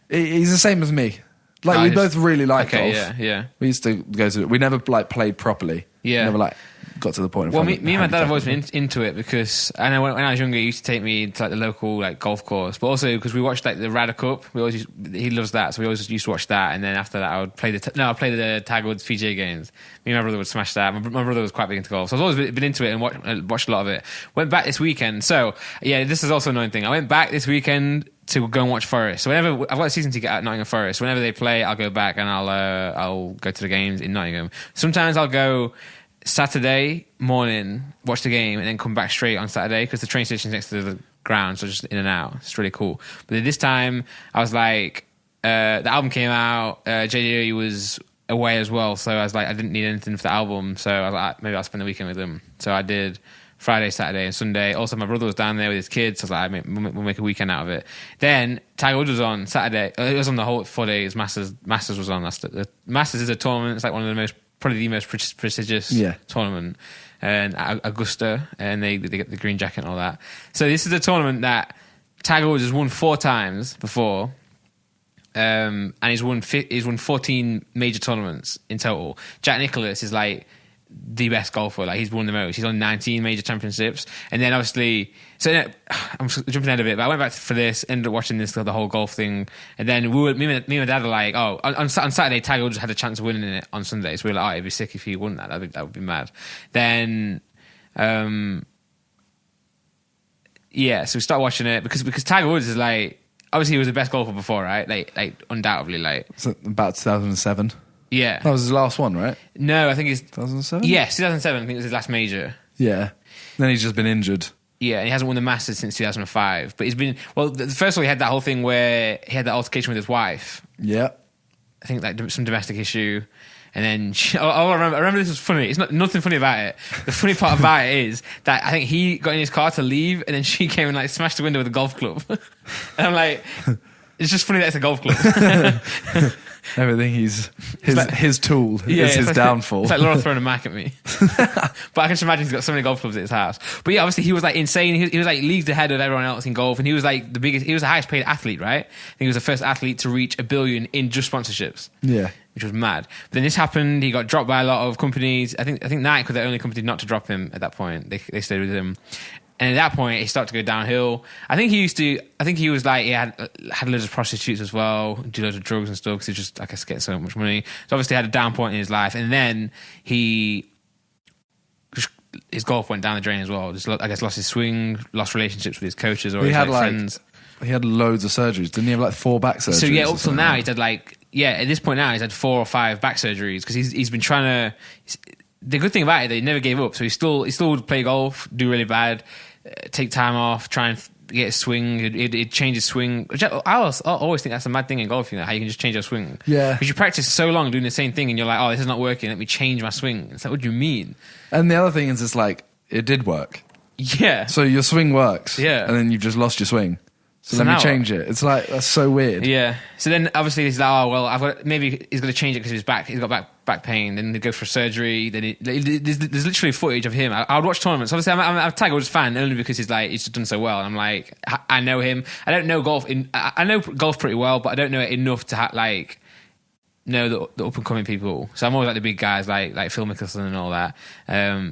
He's the same as me. Like, Oh, we just- both really like Okay, golf. yeah. We used to go to. We never like played properly. Yeah. Never like got to the point of. Well, me having and my dad have always handicap. been into it because I know when I was younger, he used to take me to like the local like golf course, but also because we watched like the Ryder Cup. He loves that, so we always used to watch that. And then after that, I would play I'd play the Tiger Woods PGA games. Me and my brother would smash that. My brother was quite big into golf, so I've always been into it and watched a lot of it. Went back this weekend, so yeah, this is also an annoying thing. I went back this weekend to go and watch Forest. So whenever I've got a season ticket at Nottingham Forest, whenever they play, I'll go back and I'll go to the games in Nottingham. Sometimes I'll go Saturday morning, watch the game, and then come back straight on Saturday because the train station's next to the ground, so just in and out. It's really cool. But then this time, I was like, the album came out. JD was away as well, so I was like, I didn't need anything for the album, so I was like, maybe I'll spend the weekend with him. So I did Friday, Saturday, and Sunday. Also, my brother was down there with his kids, so I was like, we'll make a weekend out of it. Then Tiger Woods was on Saturday. It was on the whole 4 days. Masters was on. The Masters is a tournament. It's like one of the probably the most prestigious tournament, and Augusta, and they get the green jacket and all that. So this is a tournament that Tiger Woods has won 4 times before, and he's won 14 major tournaments in total. Jack Nicklaus is like the best golfer. Like, he's won the most. He's on 19 major championships, and then obviously, I'm jumping ahead a bit, but I went back for this, ended up watching the whole golf thing, and then me and my dad are like, oh, on Saturday Tiger Woods had a chance of winning it on Sunday, so we were like, oh, it'd be sick if he won that. That would be mad. Then, so we start watching it because Tiger Woods is like, obviously he was the best golfer before, right? Like undoubtedly, like. So about 2007. Yeah. That was his last one, right? No, I think it's 2007. Yes, 2007. I think it was his last major. Yeah. Then he's just been injured. Yeah, and he hasn't won the Masters since 2005. But he's been first of all, he had that whole thing where he had that altercation with his wife. Yeah. I think like some domestic issue, and then I remember this was funny. It's nothing funny about it. The funny part about it is that I think he got in his car to leave, and then she came and like smashed the window with a golf club. And I'm like, it's just funny that it's a golf club. Everything his tool is his downfall. It's like Laura throwing a Mac at me. But I can just imagine he's got so many golf clubs at his house. But yeah, obviously he was like insane. He was like leagues ahead of everyone else in golf, and he was like the biggest. He was the highest paid athlete, right? I think he was the first athlete to reach $1 billion in just sponsorships. Yeah. Which was mad. But then this happened. He got dropped by a lot of companies. I think Nike were the only company not to drop him at that point. They stayed with him. And at that point, he started to go downhill. I think he was like, he had loads of prostitutes as well, do loads of drugs and stuff because he just, I guess, getting so much money. So obviously, had a down point in his life. And then his golf went down the drain as well. Just, I guess, lost his swing, lost relationships with his coaches or his friends. He had loads of surgeries. Didn't he have like 4 back surgeries? So yeah, up till now, he's had at this point now, he's had 4 or 5 back surgeries because he's been trying to. The good thing about it, they never gave up. So he still would play golf, do really bad, take time off, try and get his swing. He'd change his swing. Which I always think that's a mad thing in golf, how you can just change your swing. Yeah. Because you practice so long doing the same thing and you're like, oh, this is not working, let me change my swing. It's like, what do you mean? And the other thing is, it's like, it did work. Yeah. So your swing works. Yeah. And then you've just lost your swing. So let now me change it. It's like, that's so weird. Yeah. So then obviously he's like, oh, well, maybe he's going to change it because he's got back pain. Then they go for surgery. Then there's literally footage of him. I would watch tournaments. Obviously, I'm a Tiger Woods fan only because he's just done so well. And I'm like, I know him. I don't know golf. I know golf pretty well, but I don't know it enough to know the up and coming people. So I'm always like the big guys like Phil Mickelson and all that.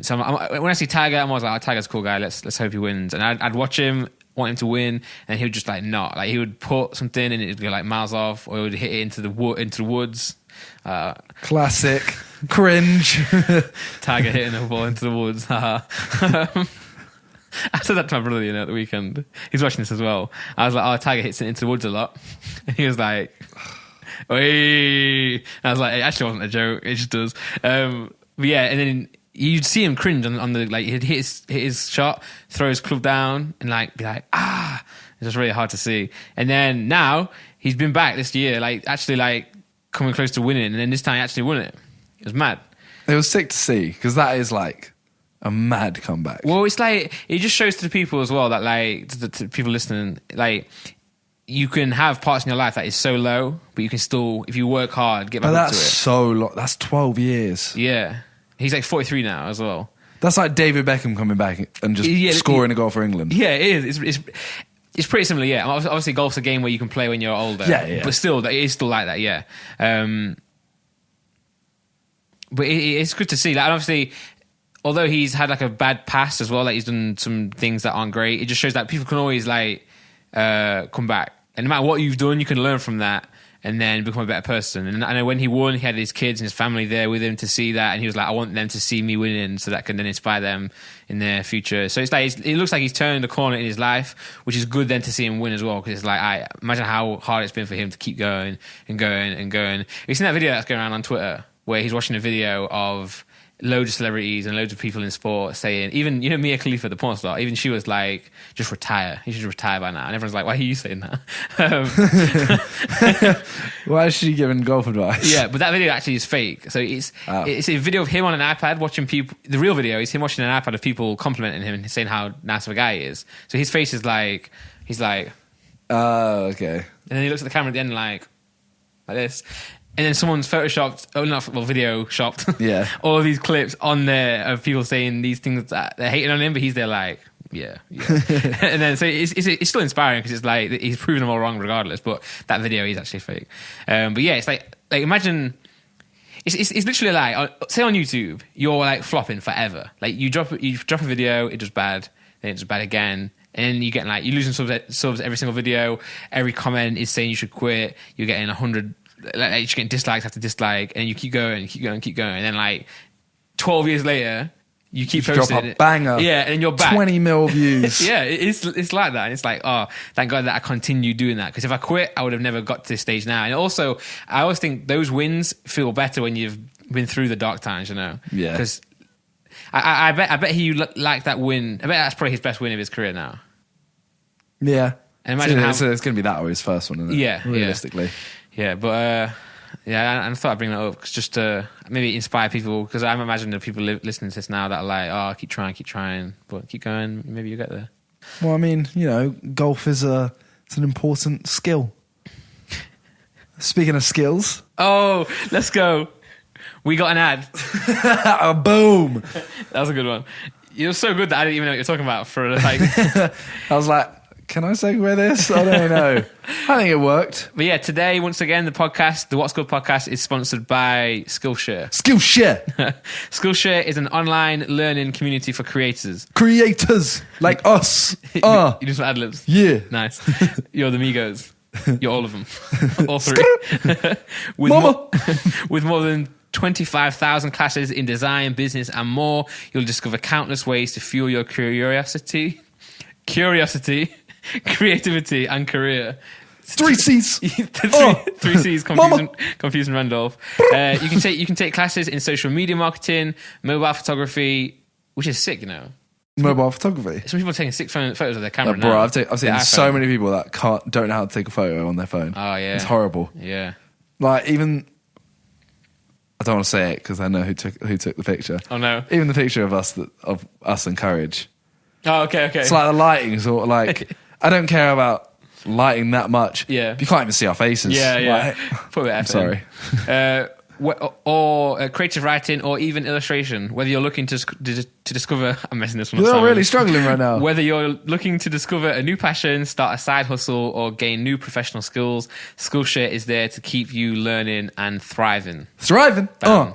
So when I see Tiger, I'm always like, oh, Tiger's a cool guy. Let's hope he wins. And I'd watch him, want him to win, and he would just not. Like, he would put something and it'd go like miles off, or he would hit it into the woods. Classic. Cringe. Tiger hitting a ball into the woods. I said that to my brother, at the weekend. He's watching this as well. I was like, "Oh, Tiger hits it into the woods a lot." And he was like, "Oi!" And I was like, "It actually wasn't a joke. It just does." But yeah, and then you'd see him cringe on the he'd hit his shot, throw his club down, and be like, "Ah!" It's just really hard to see. And then now he's been back this year, actually coming close to winning, and then this time he actually won it. It was mad. It was sick to see because that is a mad comeback. Well, it's it just shows to the people as well that to people listening, you can have parts in your life that is so low, but you can still, if you work hard, get back up to it. That's so long. That's 12 years. Yeah. He's 43 now as well. That's like David Beckham coming back and just scoring a goal for England. Yeah, it is. It's pretty similar, yeah. Obviously, golf's a game where you can play when you're older. Yeah. But still, it is still like that, yeah. But it's good to see. Obviously, although he's had a bad past as well, he's done some things that aren't great, it just shows that people can always come back. And no matter what you've done, you can learn from that and then become a better person. And I know when he won, he had his kids and his family there with him to see that, and he was like, I want them to see me winning so that can then inspire them in their future. So it's it looks like he's turned the corner in his life, which is good then to see him win as well, because it's I imagine how hard it's been for him to keep going and going and going. You've seen that video that's going around on Twitter where he's watching a video of loads of celebrities and loads of people in sport saying, even, Mia Khalifa, the porn star, even she was like, just retire. He should retire by now. And everyone's like, why are you saying that? Why is she giving golf advice? Yeah, but that video actually is fake. So it's a video of him on an iPad watching people. The real video is him watching an iPad of people complimenting him and saying how nice of a guy he is. So his face is he's like... Oh, okay. And then he looks at the camera at the end like this. And then someone's video shopped all of these clips on there of people saying these things that they're hating on him, but he's there yeah. And then so it's still inspiring because it's he's proven them all wrong regardless, but that video is actually fake. But yeah, it's imagine it's literally say on YouTube you're flopping forever. You drop a video, it does bad, then it does bad again. And then you get you're losing subs every single video. Every comment is saying you should quit. You're getting 100. You're getting dislikes after dislike, and you keep going, and then 12 years later, you keep posting. Drop a banger, yeah, and you're back. 20 mil views. Yeah, it's like that, and it's oh, thank God that I continue doing that, because if I quit, I would have never got to this stage now. And also, I always think those wins feel better when you've been through the dark times, Yeah, because I bet he liked that win. I bet that's probably his best win of his career now. Yeah, and imagine it's going to be that or his first one, isn't it? Yeah, realistically. Yeah, but I thought I'd bring that up just to maybe inspire people, because I'm imagining the people listening to this now that are keep trying, but keep going, maybe you'll get there. Well, I mean, golf is it's an important skill. Speaking of skills. Oh, let's go. We got an ad. Boom. That was a good one. It was so good that I didn't even know what you're talking about for I was like, can I segue this? I don't know. I think it worked. But yeah, today, once again, the What's Good podcast is sponsored by Skillshare. Skillshare! Skillshare is an online learning community for creators. Creators like us. You do some ad-libs. Yeah. Nice. You're the Migos. You're all of them. All three. With more than 25,000 classes in design, business, and more, you'll discover countless ways to fuel your curiosity, creativity, and career. 3 C's. Three C's. Confusing Randolph. You can take classes in social media marketing, mobile photography, which is sick, Mobile photography. Some people are taking sick photos of their camera now. Bro, I've seen so many people that don't know how to take a photo on their phone. Oh yeah, it's horrible. Yeah, even. I don't want to say it because I know who took the picture. Oh no! Even the picture of us and Courage. Oh okay. It's the lighting sort of I don't care about lighting that much. Yeah. You can't even see our faces. Yeah. Put a bit of effort. Sorry. Or creative writing, or even illustration. Whether you're looking to discover, I'm messing this one up. We're really struggling right now. Whether you're looking to discover a new passion, start a side hustle, or gain new professional skills, Skillshare is there to keep you learning and thriving. I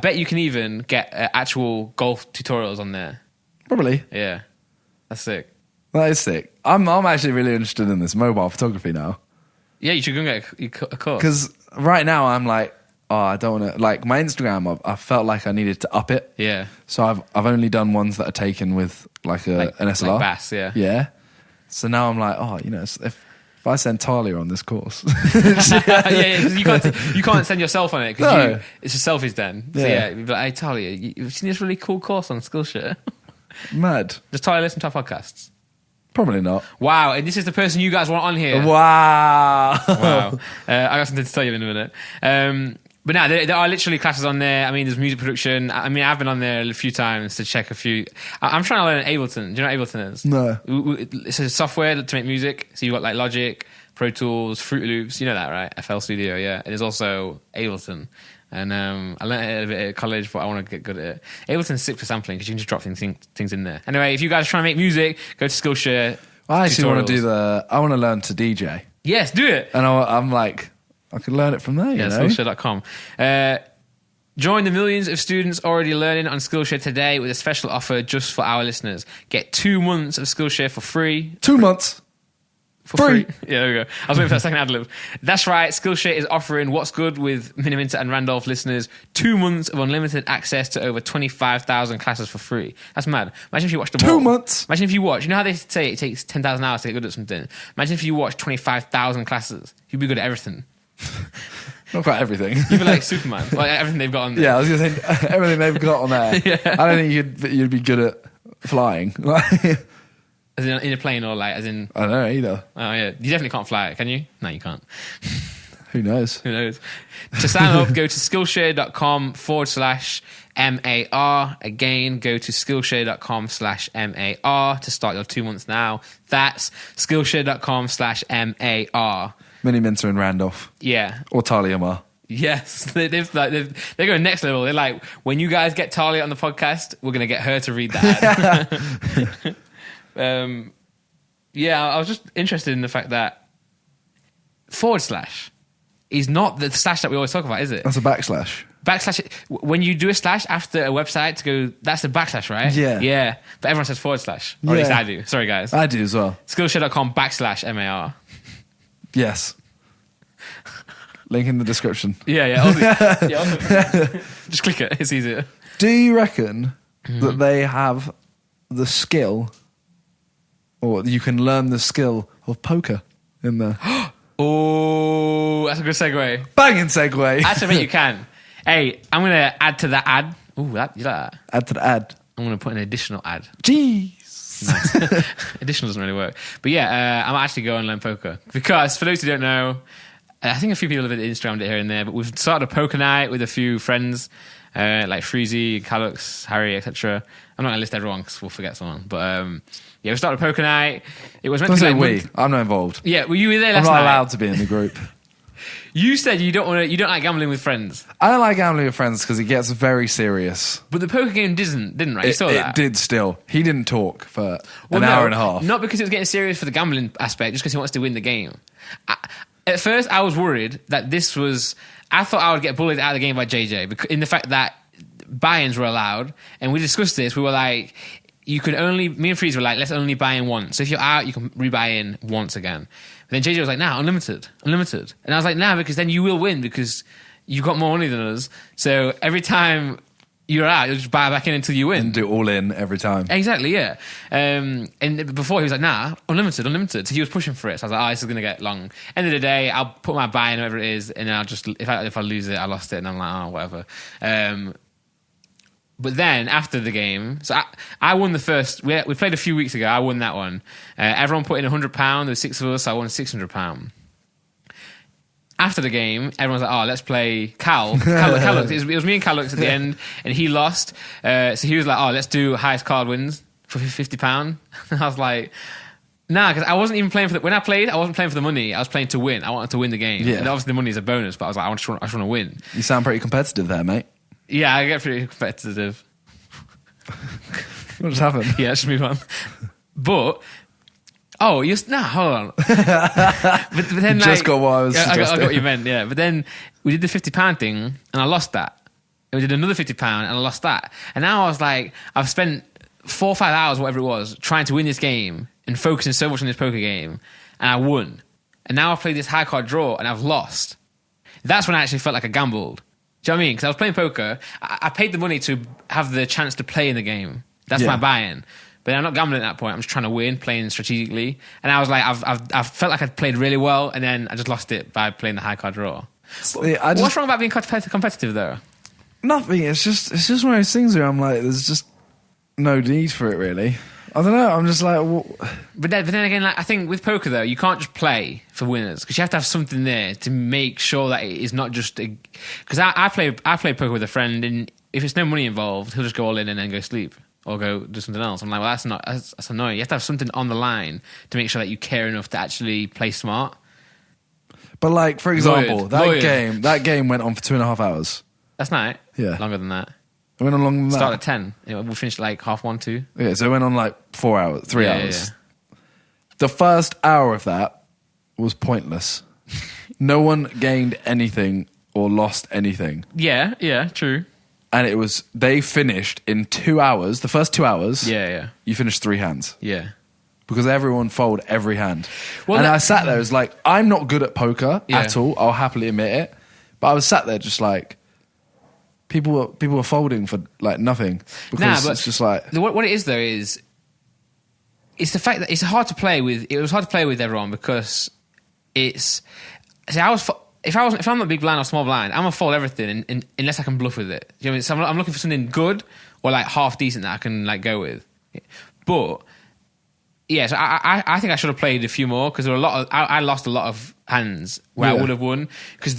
bet you can even get actual golf tutorials on there. Probably. Yeah, that's sick. That is sick. I'm actually really interested in this mobile photography now. Yeah, you should go and get a course. Because right now I'm I don't want to, like my Instagram, I felt like I needed to up it. Yeah. So I've only done ones that are taken with like an SLR. Like bass, yeah. Yeah. So now I'm like, oh, you know, if I send Talia on this course. yeah, because you can't send yourself on it because No. it's a selfies then. So yeah, you'd be like, hey Talia, you've seen this really cool course on Skillshare. Mad. Does Talia listen to our podcasts? Probably not. Wow, and this is the person you guys want on here. Wow. Wow. I got something to tell you in a minute. But no, there are literally classes on there. I mean, there's music production. I mean, I've been on there a few times to check a few. I'm trying to learn Ableton. Do you know what Ableton is? No. It's a software to make music. So you've got like Logic, Pro Tools, Fruit Loops. You know that, right? FL Studio, yeah. And there's also Ableton. And I learned it a bit at college, but I want to get good at it. Ableton's sick for sampling because you can just drop things in there. Anyway, if you guys are trying to make music, go to Skillshare. I actually want to tutorials. I want to learn to DJ. Yes, do it. And I'm like, I could learn it from there, you know? Skillshare.com. Join the millions of students already learning on Skillshare today with a special offer just for our listeners. Get 2 months of Skillshare for free. 2 months. For free. Yeah, there we go. I was waiting for that second ad lib. That's right. Skillshare is offering What's Good with Miniminter and Randolph listeners 2 months of unlimited access to over 25,000 classes for free. That's mad. Imagine if you watched them all. 2 months. Imagine if you watch. You know how they say it takes 10,000 hours to get good at something? Imagine if you watch 25,000 classes. You'd be good at everything. Not quite everything. You'd be like Superman. Like everything they've got on there. Yeah, I was going to say, everything they've got on there. Yeah. I don't think you'd be good at flying. As in a plane or like, as in... I don't know either. Oh, yeah. You definitely can't fly it, can you? No, you can't. Who knows? Who knows? To sign up, go to Skillshare.com/MAR. Again, go to Skillshare.com/MAR to start your 2 months now. That's Skillshare.com/MAR. Miniminter and Randolph. Yeah. Or Talia Ma. Yes, they're going next level. They're like, when you guys get Talia on the podcast, we're going to get her to read that. Yeah, I was just interested in the fact that / is not the slash that we always talk about, is it? That's a backslash. Backslash, when you do a slash after a website to go, that's a backslash, right? Yeah. Yeah, but everyone says / or at least I do. Sorry, guys. I do as well. Skillshare.com/MAR. Yes. Link in the description. Yeah. Just click it. It's easier. Do you reckon that they have the skill, or you can learn the skill of poker in there? Oh, that's a good segue. Banging segue. Actually, I think you can. Hey, I'm going to add to that ad. Ooh, you like that? Add to the ad. I'm going to put an additional ad. Jeez. Nice. Additional doesn't really work. But yeah, I'm actually going to learn poker. Because for those who don't know, I think a few people have Instagrammed it here and there, but we've started a poker night with a few friends, like Freezy, Calux, Harry, etc. I'm not going to list everyone because we'll forget someone. But yeah, we started a poker night. It was meant to be like... I'm not involved. Yeah, well, you were there last night. I'm not allowed to be in the group. You said you don't like gambling with friends. I don't like gambling with friends because it gets very serious. But the poker game didn't, right? You saw that? It did still. He didn't talk for an hour and a half. Not because it was getting serious for the gambling aspect, just because he wants to win the game. At first, I was worried that this was... I thought I would get bullied out of the game by JJ because in the fact that buy-ins were allowed. And we discussed this. We were like... You could only... Me and Freeze were like, let's only buy in once. So if you're out, you can rebuy in once again. But then JJ was like, nah, unlimited. And I was like, nah, because then you will win because you've got more money than us. So every time you're out, you'll just buy back in until you win. And do all in every time. Exactly, yeah. And before he was like, nah, unlimited. So he was pushing for it. So I was like, oh, this is going to get long. End of the day, I'll put my buy in, whatever it is, and then I'll just... If I lose it, I lost it. And I'm like, oh, whatever. But then after the game, so I won the first. We played a few weeks ago. I won that one. Everyone put in £100. There were 6 of us. So I won £600. After the game, everyone's like, "Oh, let's play Calux." It was me and Calux at the end, and he lost. So he was like, "Oh, let's do highest card wins for £50." And I was like, "Nah," because I wasn't even playing for when I played. I wasn't playing for the money. I was playing to win. I wanted to win the game. Yeah. And obviously the money is a bonus, but I was like, I just want to win. You sound pretty competitive there, mate. Yeah, I get pretty competitive. What just happened? Yeah, let's just move on. But hold on. but then Just got what I was suggesting. I got what you meant. Yeah, but then we did the £50 thing, and I lost that. And we did another £50, and I lost that. And now I was like, I've spent 4 or 5 hours, whatever it was, trying to win this game and focusing so much on this poker game, and I won. And now I've played this high card draw, and I've lost. That's when I actually felt like I gambled. Do you know what I mean? Because I was playing poker. I paid the money to have the chance to play in the game. That's my buy-in. But I'm not gambling at that point. I'm just trying to win, playing strategically. And I was like, I felt like I'd played really well, and then I just lost it by playing the high card draw. What's wrong about being competitive, though? Nothing. It's just one of those things where I'm like, there's just no need for it, really. I don't know. I'm just like, what? But then again, like, I think with poker though, you can't just play for winners because you have to have something there to make sure that it is not just a. Because I play poker with a friend, and if there's no money involved, he'll just go all in and then go sleep or go do something else. I'm like, well, that's annoying. You have to have something on the line to make sure that you care enough to actually play smart. But like, for example, that game went on for 2.5 hours. That's not Yeah, longer than that. It went on longer than that. Started at 10. We finished like 1:30, 2. Yeah, so it went on like 4 hours, 3 hours. Yeah. The first hour of that was pointless. No one gained anything or lost anything. Yeah, true. And they finished in 2 hours. The first 2 hours, Yeah. you finished 3 hands. Yeah. Because everyone folded every hand. Well, and I sat there, it was like, I'm not good at poker at all. I'll happily admit it. But I was sat there just like, people were folding for like nothing. Because it's just like... What it is though is, it's the fact that it's hard to play with. It was hard to play with everyone because it's... See, if I'm not big blind or small blind, I'm gonna fold everything unless I can bluff with it. You know what I mean? So I'm looking for something good or like half decent that I can like go with. But yeah, so I think I should have played a few more because there were I lost a lot of hands where I would have won because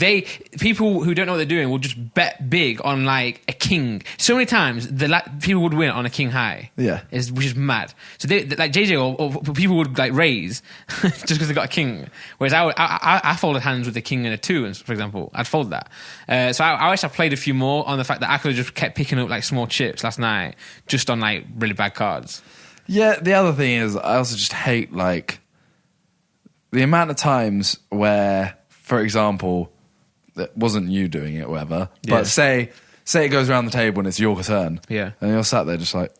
people who don't know what they're doing will just bet big on like a king. So many times people would win on a king high, which is mad. So like JJ or people would like raise just because they got a king, whereas I folded hands with a king and a 2, for example. I'd fold that. So I wish I played a few more on the fact that I could have just kept picking up like small chips last night just on like really bad cards. Yeah, the other thing is I also just hate like the amount of times where, for example, it wasn't you doing it or whatever, but say it goes around the table and it's your turn. Yeah. And you're sat there just like,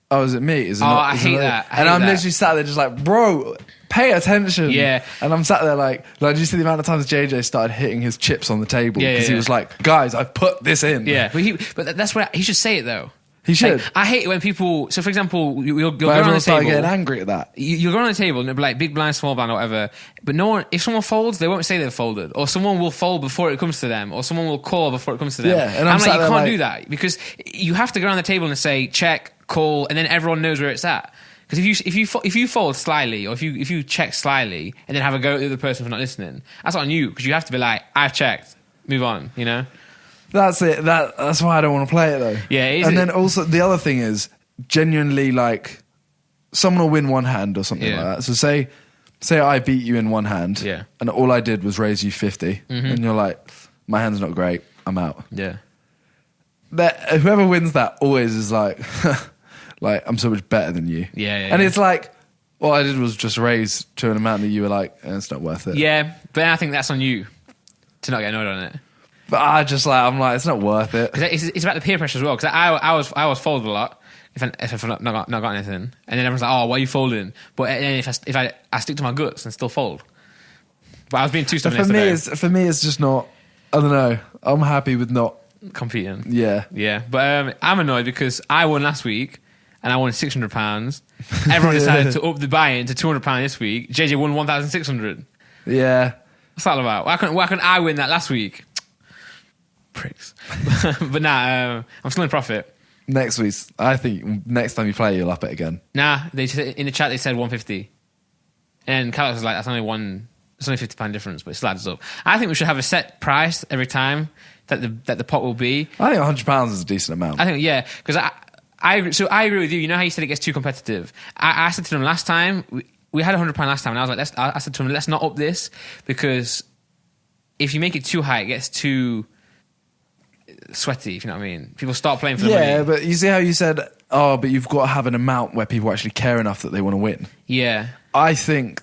oh, is it me? Is it I hate that. And I'm literally sat there just like, bro, pay attention. Yeah. And I'm sat there like, did you see the amount of times JJ started hitting his chips on the table? Because he was like, guys, I've put this in. Yeah. But that's where he should say it though. He should. Like, I hate it when people... So, for example, you'll go around on the table... getting angry at that. You'll go on the table and it'll be like big blind, small blind, or whatever. But no one... If someone folds, they won't say they've folded. Or someone will fold before it comes to them. Or someone will call before it comes to them. Yeah, and I'm like, you can't do that. Because you have to go around the table and say, check, call, and then everyone knows where it's at. Because if you fold slyly, or if you check slyly, and then have a go at the other person for not listening, that's on you. Because you have to be like, I've checked. Move on, you know? That's it. That's why I don't want to play it though. Yeah, then also the other thing is genuinely like someone will win one hand or something like that. So say I beat you in one hand, and all I did was raise you 50, and you're like, my hand's not great, I'm out. Yeah. Whoever wins that always is like, like I'm so much better than you. Yeah. And it's like, all I did was just raise to an amount that you were like, it's not worth it. Yeah, but I think that's on you to not get annoyed on it. But I'm like, it's not worth it. Because it's about the peer pressure as well. Because I was folded a lot if I've not got anything, and then everyone's like, "Oh, why are you folding?" But then if I stick to my guts and still fold. But I was being too stubborn yesterday. For me, it's just not. I don't know. I'm happy with not competing. Yeah. But I'm annoyed because I won last week and I won £600. Everyone decided to up the buy-in to £200 this week. JJ won 1,600. Yeah. What's that about? Why couldn't I win that last week? Pricks. But nah, I'm still in profit. Next week, I think next time you play, you'll up it again. Nah, in the chat they said 150, and Calix was like, "That's only £50 difference, but it still adds up." I think we should have a set price every time that the pot will be. I think £100 is a decent amount. I think because I agree with you. You know how you said it gets too competitive. I said to them last time we had £100 last time, and I was like, I said to them, let's not up this because if you make it too high, it gets too sweaty, if you know what I mean. People start playing for the money. Yeah, but you see how you said, but you've got to have an amount where people actually care enough that they want to win. Yeah. I think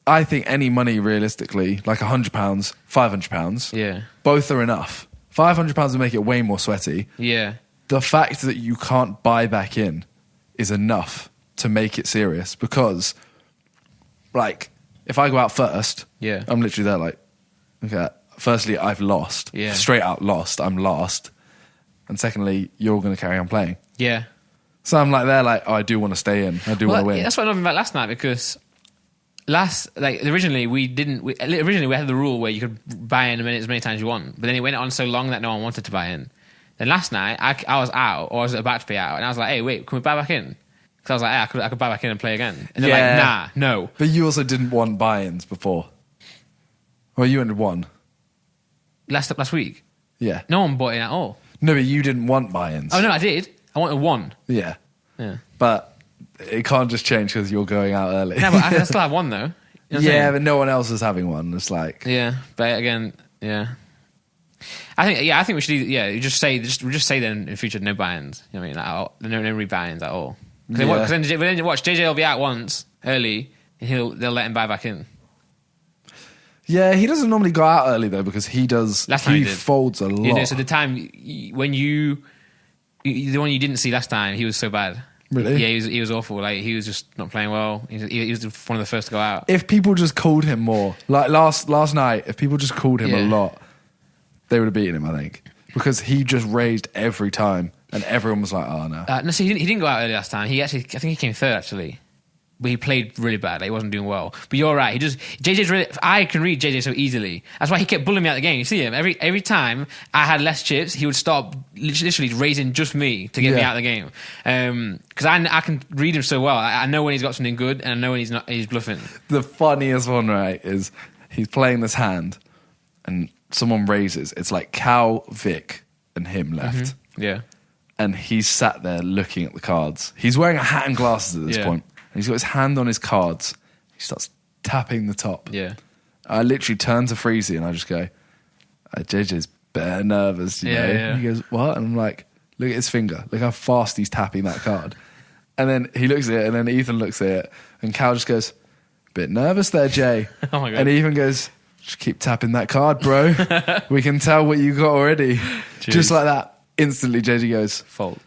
any money realistically, like £100, £500, both are enough. £500 will make it way more sweaty. Yeah. The fact that you can't buy back in is enough to make it serious because, like, if I go out first, I'm literally there like, okay, firstly, I've lost. Yeah. Straight out lost. I'm last. And secondly, you're going to carry on playing. Yeah. So I'm like, they're like, oh, I do want to stay in. I do want to win. Yeah, that's what I loved about last night, because originally we had the rule where you could buy in as many times as you want, but then it went on so long that no one wanted to buy in. Then last night I was out, or I was about to be out, and I was like, hey, wait, can we buy back in? Because I was like, hey, I could buy back in and play again. And they're like, nah, no. But you also didn't want buy-ins before. Well, you ended one. Last week? Yeah. No one bought in at all. No, but you didn't want buy-ins. Oh, no, I did. I wanted one. Yeah. Yeah. But it can't just change because you're going out early. No, but I still have one, though. You know what I'm yeah, saying? but no one else is having one. It's like... Yeah, but again, yeah. I think we should, you just say then in future, no buy-ins. You know what I mean? No rebuy-ins at all. Because then watch, JJ will be out once early, and they'll let him buy back in. Yeah, he doesn't normally go out early though, because he does. Last time he folds a lot. You know, so the time when the one you didn't see last time, he was so bad. Really? Yeah, he was awful. Like, he was just not playing well. He was one of the first to go out. If people just called him more, like last night, if people just called him a lot, they would have beaten him, I think, because he just raised every time, and everyone was like, "Oh no." No, so he didn't go out early last time. I think he came third actually. But he played really bad. Like, he wasn't doing well. But you're right. I can read JJ so easily. That's why he kept bullying me out of the game. You see him every time I had less chips, he would stop literally raising just me to get me out of the game. Because I can read him so well. I know when he's got something good, and I know when he's bluffing. The funniest one, right, is he's playing this hand, and someone raises. It's like Cal, Vic, and him left. Mm-hmm. Yeah. And he's sat there looking at the cards. He's wearing a hat and glasses at this point. And he's got his hand on his cards. He starts tapping the top. Yeah. I literally turn to Freezy and I just go, JJ's bare nervous, you know? Yeah. He goes, what? And I'm like, look at his finger. Look how fast he's tapping that card. And then he looks at it, and then Ethan looks at it, and Cal just goes, bit nervous there, Jay. Oh my God. And Ethan goes, just keep tapping that card, bro. We can tell what you got already. Jeez. Just like that. Instantly, JJ goes, fault.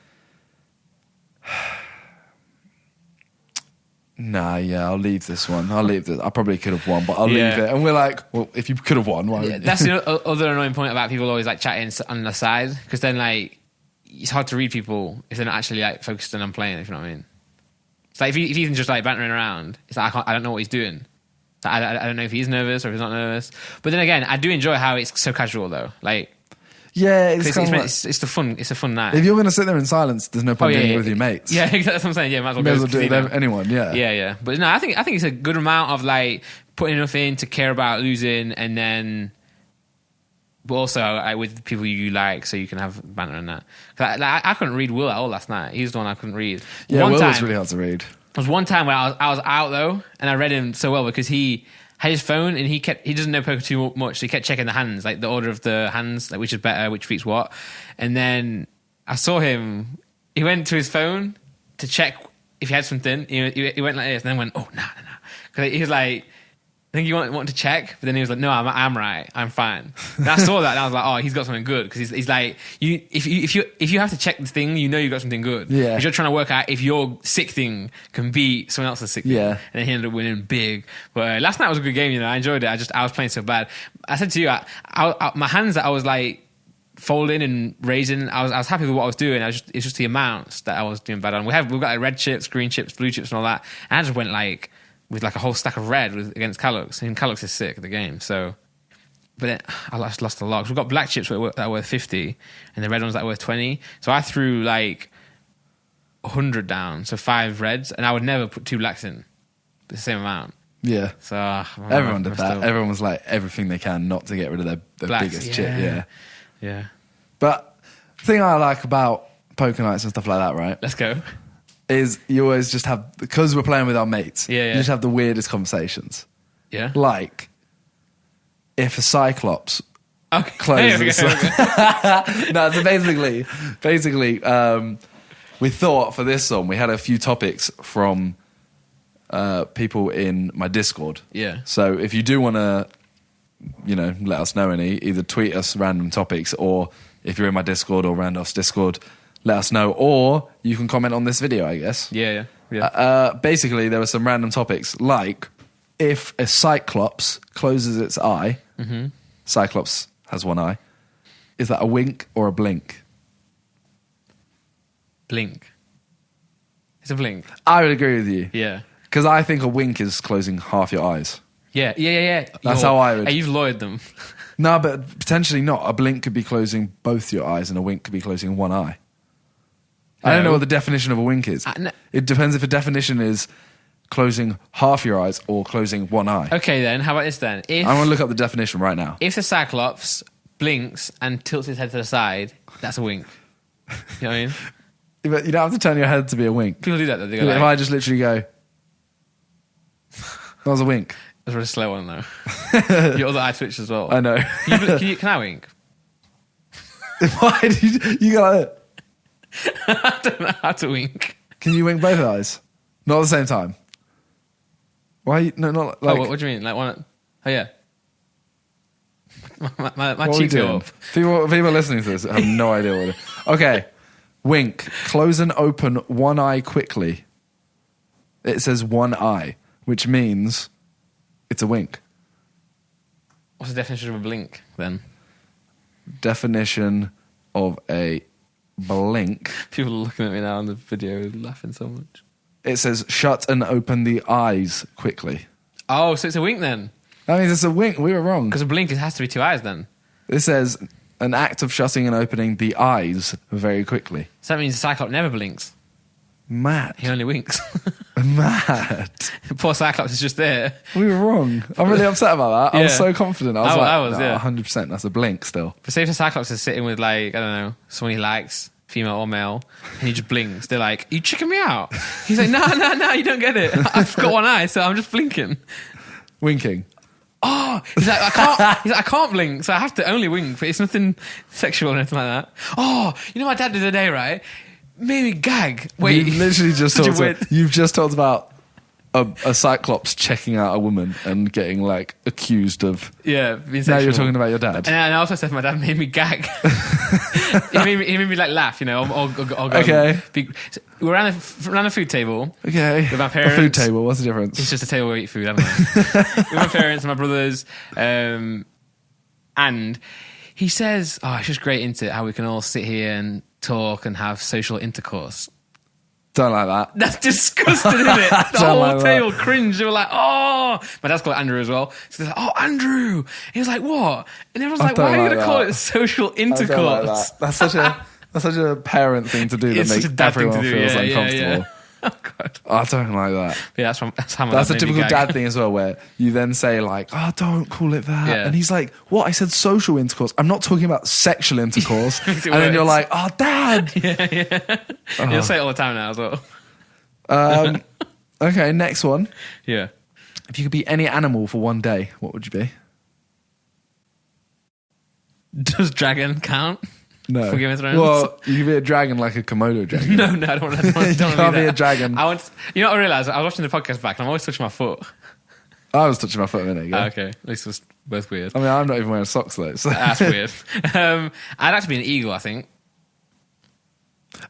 Nah, yeah, I'll leave this one. I probably could have won, but I'll leave it. And we're like, well, if you could have won, why wouldn't you? That's the other annoying point about people always like chatting on the side, because then like it's hard to read people if they're not actually like focused on playing. If you know what I mean. It's like if Ethan's just like bantering around, it's like I don't know what he's doing. I don't know if he's nervous or if he's not nervous. But then again, I do enjoy how it's so casual though. Like. Yeah, it's the fun. It's a fun night. If you're going to sit there in silence, there's no point doing it with your mates. Yeah, that's what I'm saying. Yeah, might as well do it with anyone. Yeah, yeah. But no, I think it's a good amount of like putting enough in to care about losing, and then, but also like, with people you like, so you can have banter and that. I couldn't read Will at all last night. He was the one I couldn't read. Yeah, Will was really hard to read. There was one time where I was out though, and I read him so well because he had his phone and he doesn't know poker too much, so he kept checking the hands, like the order of the hands, like which is better, which beats what. And then I saw him, he went to his phone to check if he had something. He went like this and then went, oh, nah. Because he was like, I think he wanted to check, but then he was like, no, I'm right, I'm fine. And I saw that and I was like, oh, he's got something good. Because he's like, if you have to check this thing, you know you've got something good. Yeah. Because you're trying to work out if your sick thing can beat someone else's sick thing. Yeah. And then he ended up winning big. But last night was a good game, you know, I enjoyed it. I was playing so bad. I said to you, my hands that I was like folding and raising, I was happy with what I was doing. It's just the amounts that I was doing bad on. We've got like red chips, green chips, blue chips and all that. And I just went like, with like a whole stack of red against Calux. And Calux is sick at the game, so... But then I lost a lot. 'Cause we've got black chips that are worth 50, and the red ones that are worth 20. So I threw like 100 down, so 5 reds, and I would never put 2 blacks in. The same amount. Yeah. So... everyone did that. Everyone was like, everything they can not to get rid of their biggest chip. Yeah. But the thing I like about poker nights and stuff like that, right? Let's go. Is you always just have, because we're playing with our mates, you just have the weirdest conversations. Yeah. Like, if a Cyclops closes... No, so basically, we thought for this one, we had a few topics from people in my Discord. Yeah. So if you do want to, let us know any, either tweet us random topics, or if you're in my Discord or Randolph's Discord, let us know, or you can comment on this video, I guess. Yeah. Basically, there were some random topics, like if a Cyclops closes its eye, Cyclops has one eye. Is that a wink or a blink? Blink. It's a blink. I would agree with you. Yeah. Because I think a wink is closing half your eyes. Yeah. That's how I would. Hey, you've lawyered them. No, but potentially not. A blink could be closing both your eyes and a wink could be closing one eye. I don't know what the definition of a wink is. No. It depends if a definition is closing half your eyes or closing one eye. Okay, then. How about this then? I want to look up the definition right now. If the Cyclops blinks and tilts his head to the side, that's a wink. You know what I mean? But you don't have to turn your head to be a wink. People do that, though. They go If like, I just literally go, that was a wink. that's a really slow one, though. Your other eye twitches as well. I know. Can I wink? Why did you go like that? I don't know how to wink. Can you wink both eyes? Not at the same time. Why? No, not like. What do you mean? Like one? Oh yeah. My What are we cheeks go doing? up. People listening to this have no idea what it is. Okay. Wink. Close and open one eye quickly. It says one eye, which means it's a wink. What's the definition of a blink then? Definition of a blink. People are looking at me now on the video laughing so much. It says shut and open the eyes quickly. Oh, so it's a wink then? That means it's a wink. We were wrong. Because a blink, it has to be two eyes then. It says an act of shutting and opening the eyes very quickly. So that means the Cyclops never blinks. Mad. He only winks. Mad. Poor Cyclops is just there. We were wrong. I'm really upset about that. I was Yeah. so confident. I was I like, was, no, yeah. 100%. That's a blink still. But say if the Cyclops is sitting with like, I don't know, someone he likes, female or male, and he just blinks, they're like, you chicking me out? He's like, no, you don't get it. I've got one eye, so I'm just blinking. Winking. Oh, he's like, I can't blink, so I have to only wink, but it's nothing sexual or anything like that. Oh, you know my dad did the other day, right? Made me gag. Wait, You've literally just such a talked weird- about, you've just talked about a Cyclops checking out a woman and getting like accused of. Yeah, being Now sexual. you're talking about your dad. And I also said my dad made me gag. he made me like laugh, you know. Or go, Okay. We're around the food table. Okay. With my A parents. food table. What's the difference? It's just a table where we eat food. I don't know. With my parents and my brothers, and he says, "Oh, it's just great, isn't it? How we can all sit here and talk and have social intercourse." Don't like that. That's disgusting, isn't it? The Don't whole like that. table cringed. They were like, "Oh!" My dad's called Andrew as well. So they're like, "Oh, Andrew." He was like, "What?" And everyone's I like, "Why don't are you like going to call that. it social I don't like intercourse?" that. That's such a parent thing to do that It's such makes a dad thing everyone to do. feels Yeah, uncomfortable. Oh god. I don't like that. Yeah, that's how my That's dad a made me typical gag. dad thing as well, where you then say like, "Oh, don't call it that," Yeah. and he's like, "What? I said social intercourse. I'm not talking about sexual intercourse." and Makes it then you're worse. like, "Oh, dad." You'll say it all the time now as well. Okay, next one. Yeah. If you could be any animal for one day, what would you be? Does dragon count? No. For Game of Thrones? Well, you could be a dragon like a Komodo dragon. No, I don't want to You can't be a dragon. I want. You know what I realised? I was watching the podcast back, and I'm always touching my foot. I was touching my foot a minute ago. Okay, at least it was both weird. I mean, I'm not even wearing socks though. So. That's weird. I'd like to be an eagle. I think.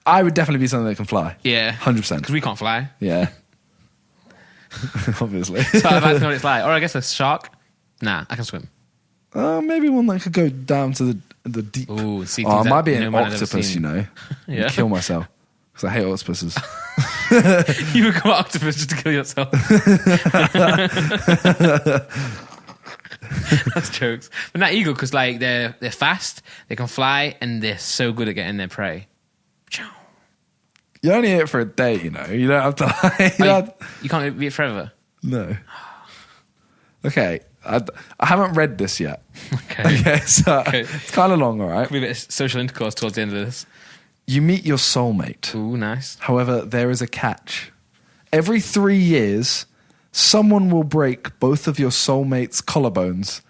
I would definitely be something that can fly. Yeah, 100%. because we can't fly. Yeah. Obviously. So I'd like to know what it's like. Or I guess a shark. Nah, I can swim. Maybe one that could go down to the deep. Ooh, see Oh, things I that might be no an man has ever octopus, seen. you know. Yeah. And kill myself. Because I hate octopuses. You become an octopus just to kill yourself. That's jokes. But not eagle because like they're fast, they can fly, and they're so good at getting their prey. You're only here for a day, you know. You don't have to like... You can't be it forever. No. Okay. I haven't read this yet. Okay. Okay, so Okay. it's kind of long, all right? Could be a bit of social intercourse towards the end of this. You meet your soulmate. Ooh, nice. However, there is a catch. Every 3 years, someone will break both of your soulmate's collarbones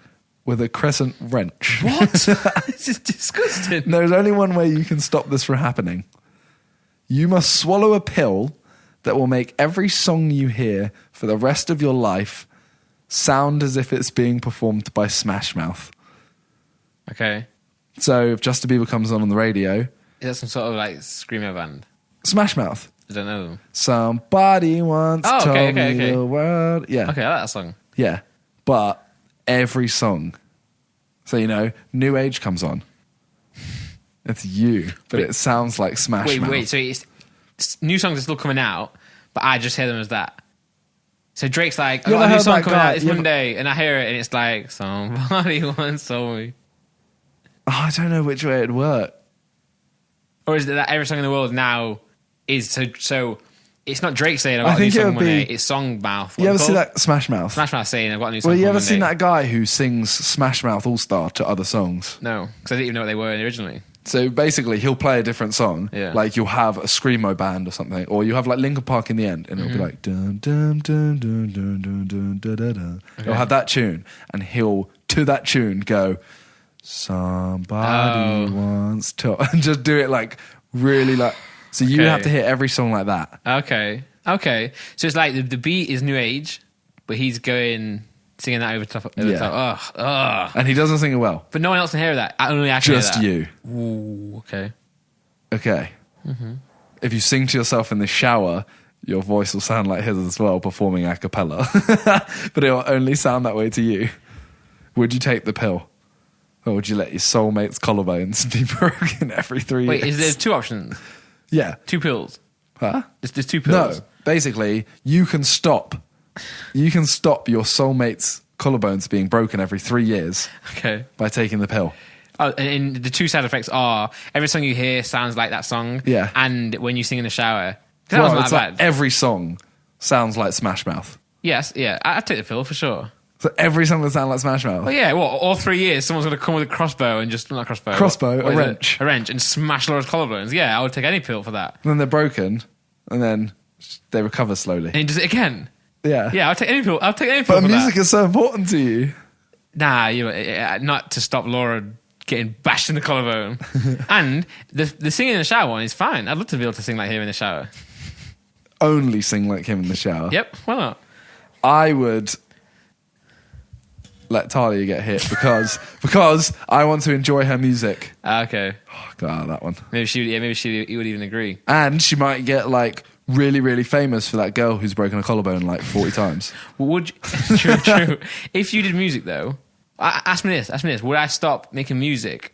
with a crescent wrench. What? This is disgusting. There's only one way you can stop this from happening. You must swallow a pill that will make every song you hear for the rest of your life sound as if it's being performed by Smash Mouth. Okay. So if Justin Bieber comes on the radio, Is that some sort of like screamer band? Smash Mouth. I don't know. Somebody once Oh, told okay, me okay. the world. Yeah. Okay, I like that song. Yeah. But every song So, New Age comes on. It's you, but it sounds like Smash Mouth. Wait, so new songs are still coming out, but I just hear them as that. So Drake's like, I got a new song coming out this Monday, and I hear it, and it's like, somebody once told me. Oh, I don't know which way it'd work. Or is it that every song in the world now is so it's not Drake saying I've got a new song Monday, it's Song Mouth. You ever see that Smash Mouth? Smash Mouth saying I've got a new song Well, you ever Monday. seen that guy who sings Smash Mouth All-Star to other songs? No, because I didn't even know what they were originally. So basically, he'll play a different song. Yeah. Like you'll have a screamo band or something, or you have like Linkin Park in the end, and it'll be like dun dun dun dun dun dun dun dun dun dun. He'll have that tune, and he'll to that tune go, somebody wants to, and just do it like really like. So you have to hear every song like that. Okay. So it's like the beat is New Age, but he's singing that over top. Ugh. And he doesn't sing it well. But no one else can hear that. Only I can hear that. Just you. Ooh, okay. Okay. Mm-hmm. If you sing to yourself in the shower, your voice will sound like his as well, performing a cappella. But it will only sound that way to you. Would you take the pill? Or would you let your soulmate's collarbones be broken every 3 years? Wait, is there 2 options? Yeah. 2 pills? Huh? There's 2 pills? No. Basically, you can stop your soulmate's collarbones being broken every 3 years by taking the pill. Oh, and the 2 side effects are every song you hear sounds like that song. Yeah. And when you sing in the shower. Well, wasn't it's that like bad. every song sounds like Smash Mouth. Yes, yeah. I'd take the pill for sure. So every song that sounds like Smash Mouth? Well, yeah, all 3 years someone's going to come with a crossbow and just, not a crossbow. A wrench. A wrench and smash Laura's collarbones. Yeah, I would take any pill for that. And then they're broken, and then they recover slowly. And he does it again. Yeah. Yeah, I'll take any pill. But for that. music is so important to you. Nah, not to stop Laura getting bashed in the collarbone. And the singing in the shower one is fine. I'd love to be able to sing like him in the shower. Only sing like him in the shower. Yep, why not? I would let Talia get hit because I want to enjoy her music. Okay. Oh, God, that one. Maybe she would even agree. And she might get like really, really famous for that girl who's broken a collarbone like 40 times. Well, true. If you did music though, ask me this. Would I stop making music?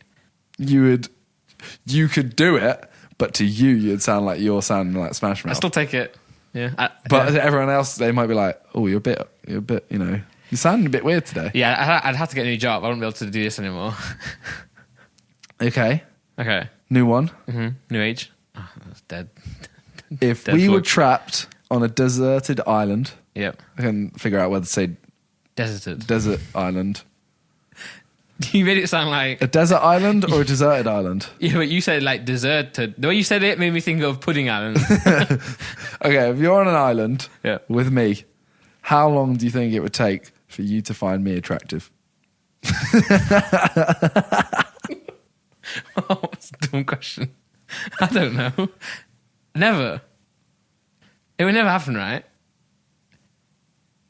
You could do it, but to you'd sound like you're sounding like Smash Mouth. I still take it. Yeah. But to everyone else, they might be like, oh, you're a bit, you sound a bit weird today. Yeah, I'd have to get a new job. I wouldn't be able to do this anymore. Okay. Okay. New one. Mm-hmm. New Age. Oh, that's dead. If dead we book. were trapped on a deserted island, Yep. I can figure out whether to say Deserted. desert island. You made it sound like... A desert island or a deserted island? Yeah, but you said like deserted. The way you said it made me think of Pudding Island. Okay, if you're on an island Yeah. with me, how long do you think it would take for you to find me attractive? Oh, that's a dumb question. I don't know. Never. It would never happen, right?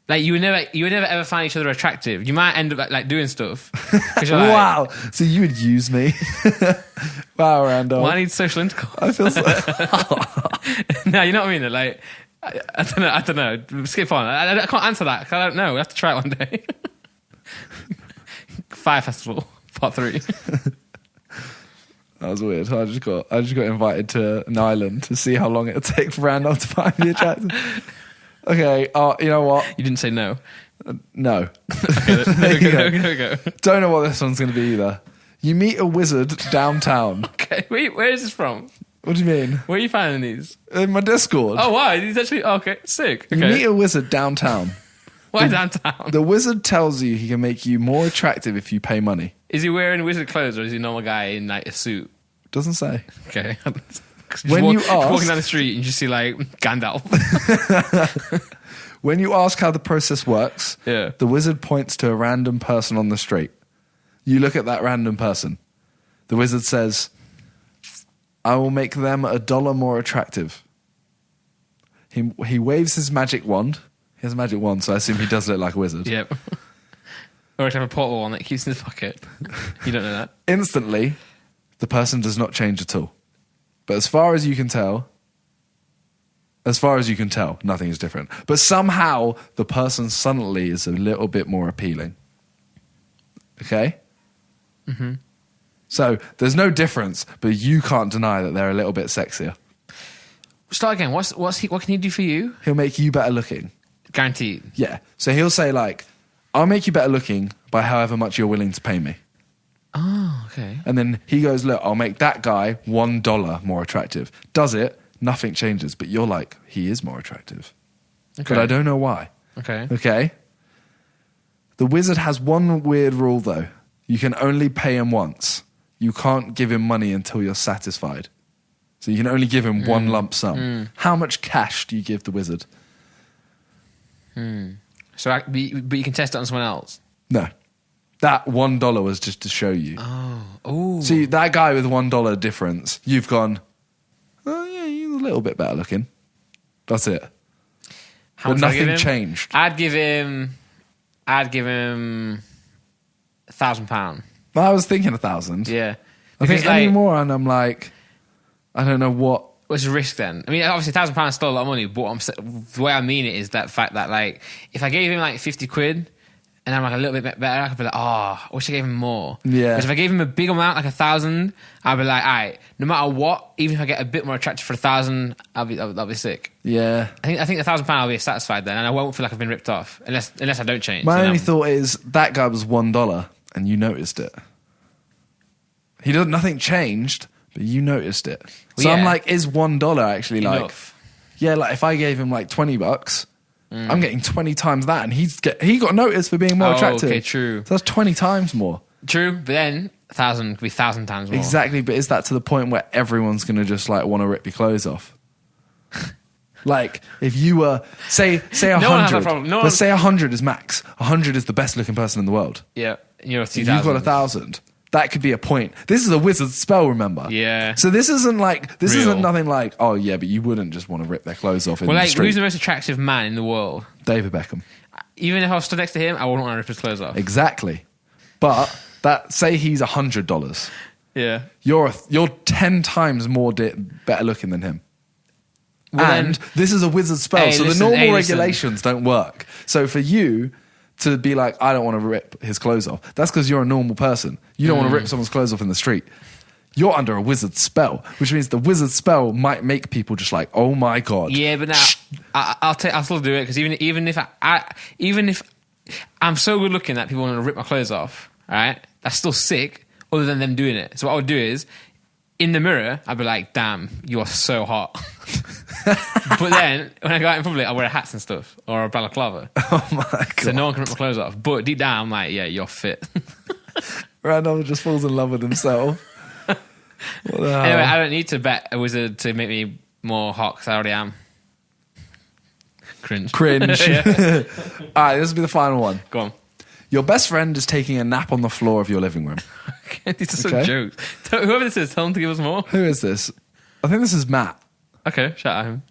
Like you would never ever find each other attractive. You might end up like doing stuff. 'Cause you're like, Wow. So you would use me. Wow, Randall. Well, I need social intercourse. I feel so... No, you know what I mean? Like, I don't know. Skip on. I can't answer that 'cause I don't know. We have to try it one day. Fire Festival, part 3. That was weird. I just got invited to an island to see how long it would take for Randall to find me attractive. Okay, you know what? You didn't say no. No. Okay, there we go. Don't know what this one's going to be either. You meet a wizard downtown. Okay, where is this from? What do you mean? Where are you finding these? In my Discord. Oh, wow. He's actually... okay, sick. You Okay. meet a wizard downtown. Why downtown? The wizard tells you he can make you more attractive if you pay money. Is he wearing wizard clothes or is he a normal guy in like a suit? Doesn't say. Okay. When you ask- walking down the street and you just see like Gandalf. When you ask how the process works, Yeah. the wizard points to a random person on the street. You look at that random person. The wizard says, I will make them $1 more attractive. He waves his magic wand. He has a magic wand, so I assume he does look like a wizard. Yep. Or to have a portable one that he keeps in his pocket. You don't know that. Instantly, the person does not change at all. But as far as you can tell, nothing is different. But somehow, the person suddenly is a little bit more appealing. Okay? Mm-hmm. So there's no difference, but you can't deny that they're a little bit sexier. Start again. What can he do for you? He'll make you better looking. Guaranteed. Yeah. So he'll say like, I'll make you better looking by however much you're willing to pay me. Oh, okay. And then he goes, look, I'll make that guy $1 more attractive. Does it? Nothing changes. But you're like, he is more attractive. Okay. But I don't know why. Okay. Okay? The wizard has one weird rule, though. You can only pay him once. You can't give him money until you're satisfied. So you can only give him one lump sum. How much cash do you give the wizard? So, but you can test it on someone else. No. That $1 was just to show you. Oh. See, that guy with $1 difference, you've gone, oh yeah, you're a little bit better looking. That's it. How But much would I give nothing him? changed. I'd give him £1,000. I was thinking 1,000. Yeah. I think Because, any like, more, and I'm like, I don't know what. what's the risk then? I mean, obviously £1,000 is still a lot of money, but the way I mean it is that fact that, like, if I gave him like 50 quid and I'm like a little bit better, I could be like, I wish I gave him more. Yeah. Because if I gave him a big amount, like 1,000, I'd be like, all right, no matter what, even if I get a bit more attractive for 1,000, I'll be sick. Yeah. I think £1,000 I'll be satisfied then, and I won't feel like I've been ripped off unless I don't change. My you know? only thought is that guy was $1 and you noticed it. Nothing changed, but you noticed it. So Well, I'm yeah. like, is $1 actually like, Enough. yeah, like if I gave him like $20, I'm getting 20 times that, and he got noticed for being more attractive. Okay, true. So that's 20 times more. True, but then 1,000 could be 1,000 times more. Exactly, but is that to the point where everyone's going to just like want to rip your clothes off? Like if you were say 100, No one has that problem. but say 100 is max. 100 is the best looking person in the world. Yeah, you're 2,000. You've got 1,000. That could be a point. This is a wizard's spell, remember? Yeah. So this isn't like Real. isn't nothing like, oh yeah, but you wouldn't just want to rip their clothes off in Well, the like, street. who's the most attractive man in the world? David Beckham. Even if I was stood next to him, I wouldn't want to rip his clothes off. Exactly. But that say he's $100. Yeah. You're 10 times more better looking than him. Well, and then- this is a wizard spell, Hey, so listen, the normal hey, listen. regulations don't work. So for you to be like, I don't want to rip his clothes off, that's because you're a normal person. You don't want to rip someone's clothes off in the street. You're under a wizard spell, which means the wizard spell might make people just like, oh my God. Yeah, but now I'll still do it because even if I'm so good looking that people want to rip my clothes off, all right, that's still sick. Other than them doing it, so what I would do is, in the mirror, I'd be like, "Damn, you are so hot." But then when I go out in public, I wear hats and stuff or a balaclava, Oh my God. so no one can rip my clothes off. But deep down, I'm like, "Yeah, you're fit." Randolph just falls in love with himself. What the hell? Anyway, I don't need to bet a wizard to make me more hot because I already am. Cringe. Cringe. Yeah. All right, this will be the final one. Go on. Your best friend is taking a nap on the floor of your living room. These are some Okay. jokes. Whoever this is, tell them to give us more. Who is this? I think this is Matt. Okay, shout at him.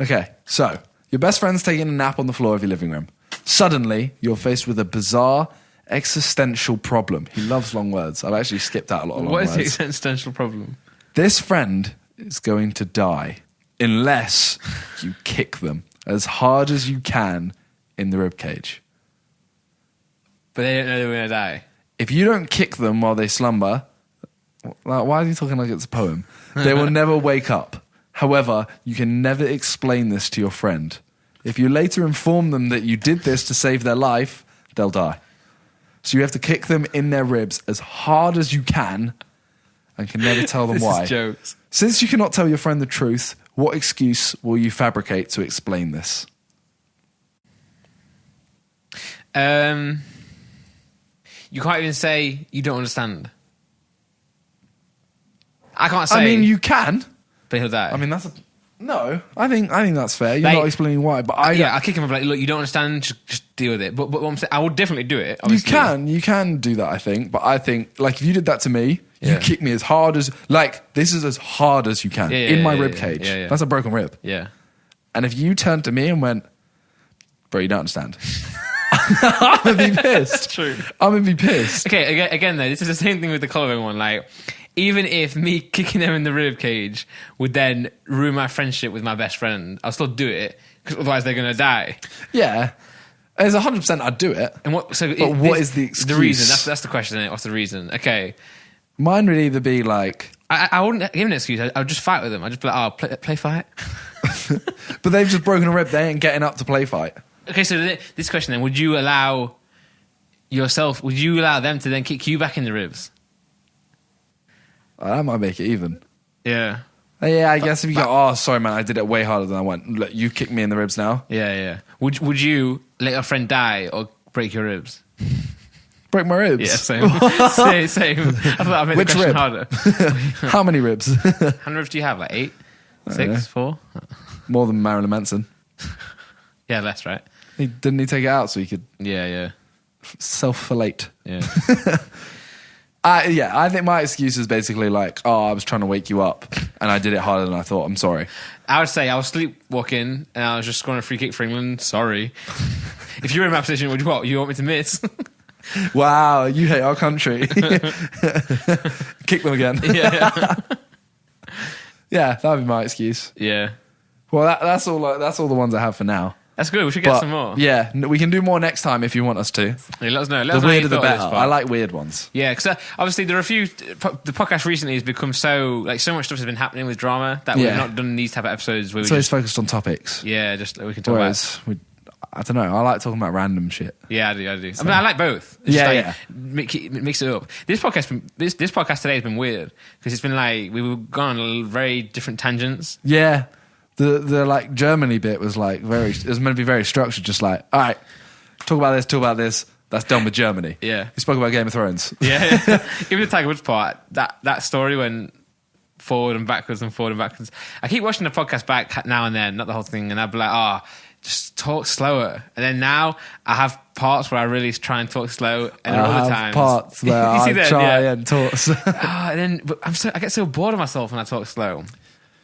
Okay, so your best friend's taking a nap on the floor of your living room. Suddenly, you're faced with a bizarre existential problem. He loves long words. I've actually skipped out a lot of long What words. is the existential problem? This friend is going to die unless you kick them as hard as you can in the ribcage. But they don't know they're going to die. If you don't kick them while they slumber, like, why are you talking like it's a poem? They will never wake up. However, you can never explain this to your friend. If you later inform them that you did this to save their life, they'll die. So you have to kick them in their ribs as hard as you can and can never tell them This why. is jokes. Since you cannot tell your friend the truth, what excuse will you fabricate to explain this? You can't even say you don't understand. I can't say. I mean, you can. but he'll die. I mean, that's a... No, I think that's fair. You're Like- not explaining why, but I I'll kick him up like, look, you don't understand. Just deal with it. But what I'm saying, I would definitely do it. You Obviously. you can do that, I think. But I think, like, if you did that to me, you Yeah. kick me as hard as, like, this is as hard as you can Yeah, in my yeah, rib yeah, cage. yeah, yeah. That's a broken rib. Yeah. And if you turned to me and went, bro, you don't understand. I'm gonna be pissed. True. I'm gonna be pissed. Okay. Again, though, this is the same thing with the collarbone one. Like, even if me kicking them in the rib cage would then ruin my friendship with my best friend, I'll still do it because otherwise they're gonna die. Yeah. As 100%, I'd do it. And what? So, but what is the excuse? The reason. That's the question. Isn't it? What's the reason? Okay. Mine would either be like, I wouldn't give an excuse. I would just fight with them. I'd just be like, play fight. but they've just broken a rib. They ain't getting up to play fight. Okay, so this question then: would you allow them to then kick you back in the ribs? Oh, that might make it even. Yeah. Yeah, I guess if you go, oh, sorry, man, I did it way harder than I went. Look, you kicked me in the ribs now. Yeah. Would you let your friend die or break your ribs? Break my ribs? Yeah, same. Same. I thought I made the question harder. How many ribs? How many ribs do you have? Like 8? 6? 4? More than Marilyn Manson. Yeah, less, right? Didn't he take it out so he could Yeah. self-fellate? Yeah. I think my excuse is basically like, oh, I was trying to wake you up and I did it harder than I thought. I'm sorry. I would say I was sleepwalking and I was just scoring a free kick for England. Sorry. If you were in my position, would you what? You want me to miss? Wow, you hate our country. Kick them again. Yeah. Yeah, that would be my excuse. Yeah. Well, that's all the ones I have for now. That's good. We should get some more. Yeah, we can do more next time if you want us to. Yeah, let us know. The weirder the better. I like weird ones. Yeah, because obviously there are a few. The podcast recently has become so much stuff has been happening with drama that we've not done these type of episodes where it's focused on topics. Yeah, just we can talk about. I don't know. I like talking about random shit. Yeah, I do. So. I mean, I like both. Mix it up. This podcast today has been weird because it's been like we've gone on very different tangents. Yeah. The like Germany bit was like it was meant to be very structured, just like, all right, talk about this, that's done with Germany. Yeah. We spoke about Game of Thrones. Yeah. Even the Tiger Woods part, that story went forward and backwards. I keep watching the podcast back now and then, not the whole thing, and I'd be like, just talk slower. And then now I have parts where I really try and talk slow, and other times parts where I try and talk slow. and then I get so bored of myself when I talk slow.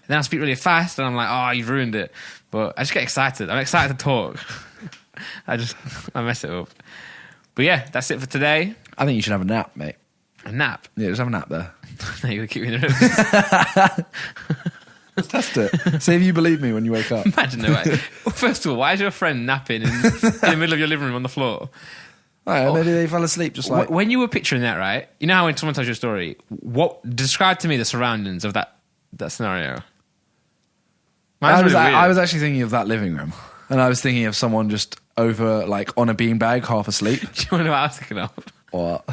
And then I speak really fast, and I'm like, you've ruined it. But I just get excited. I'm excited to talk. I mess it up. But yeah, that's it for today. I think you should have a nap, mate. A nap? Yeah, just have a nap there. No, you're going to keep me in the room. Let's test it. See if you believe me when you wake up. Imagine no way. First of all, why is your friend napping in the middle of your living room on the floor? Maybe they fell asleep just like... When you were picturing that, right? You know how when someone tells you a story, describe to me the surroundings of that scenario. I was actually thinking of that living room. And I was thinking of someone just over, like, on a beanbag, half asleep. Do you want to know what I was thinking of? What?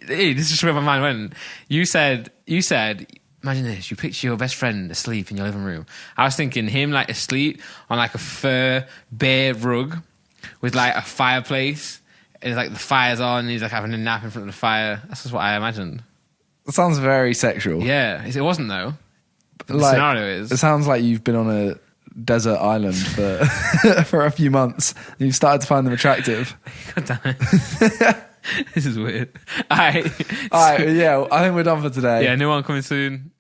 Hey, this is just where my mind went. You said, imagine this, you picture your best friend asleep in your living room. I was thinking him, like, asleep on, like, a fur bear rug with, like, a fireplace. And, like, the fire's on, and he's, like, having a nap in front of the fire. That's just what I imagined. That sounds very sexual. Yeah, it wasn't, though. The like, scenario is... It sounds like you've been on a desert island for a few months and you've started to find them attractive. God damn it. This is weird. All right, yeah, I think we're done for today. Yeah, new one coming soon.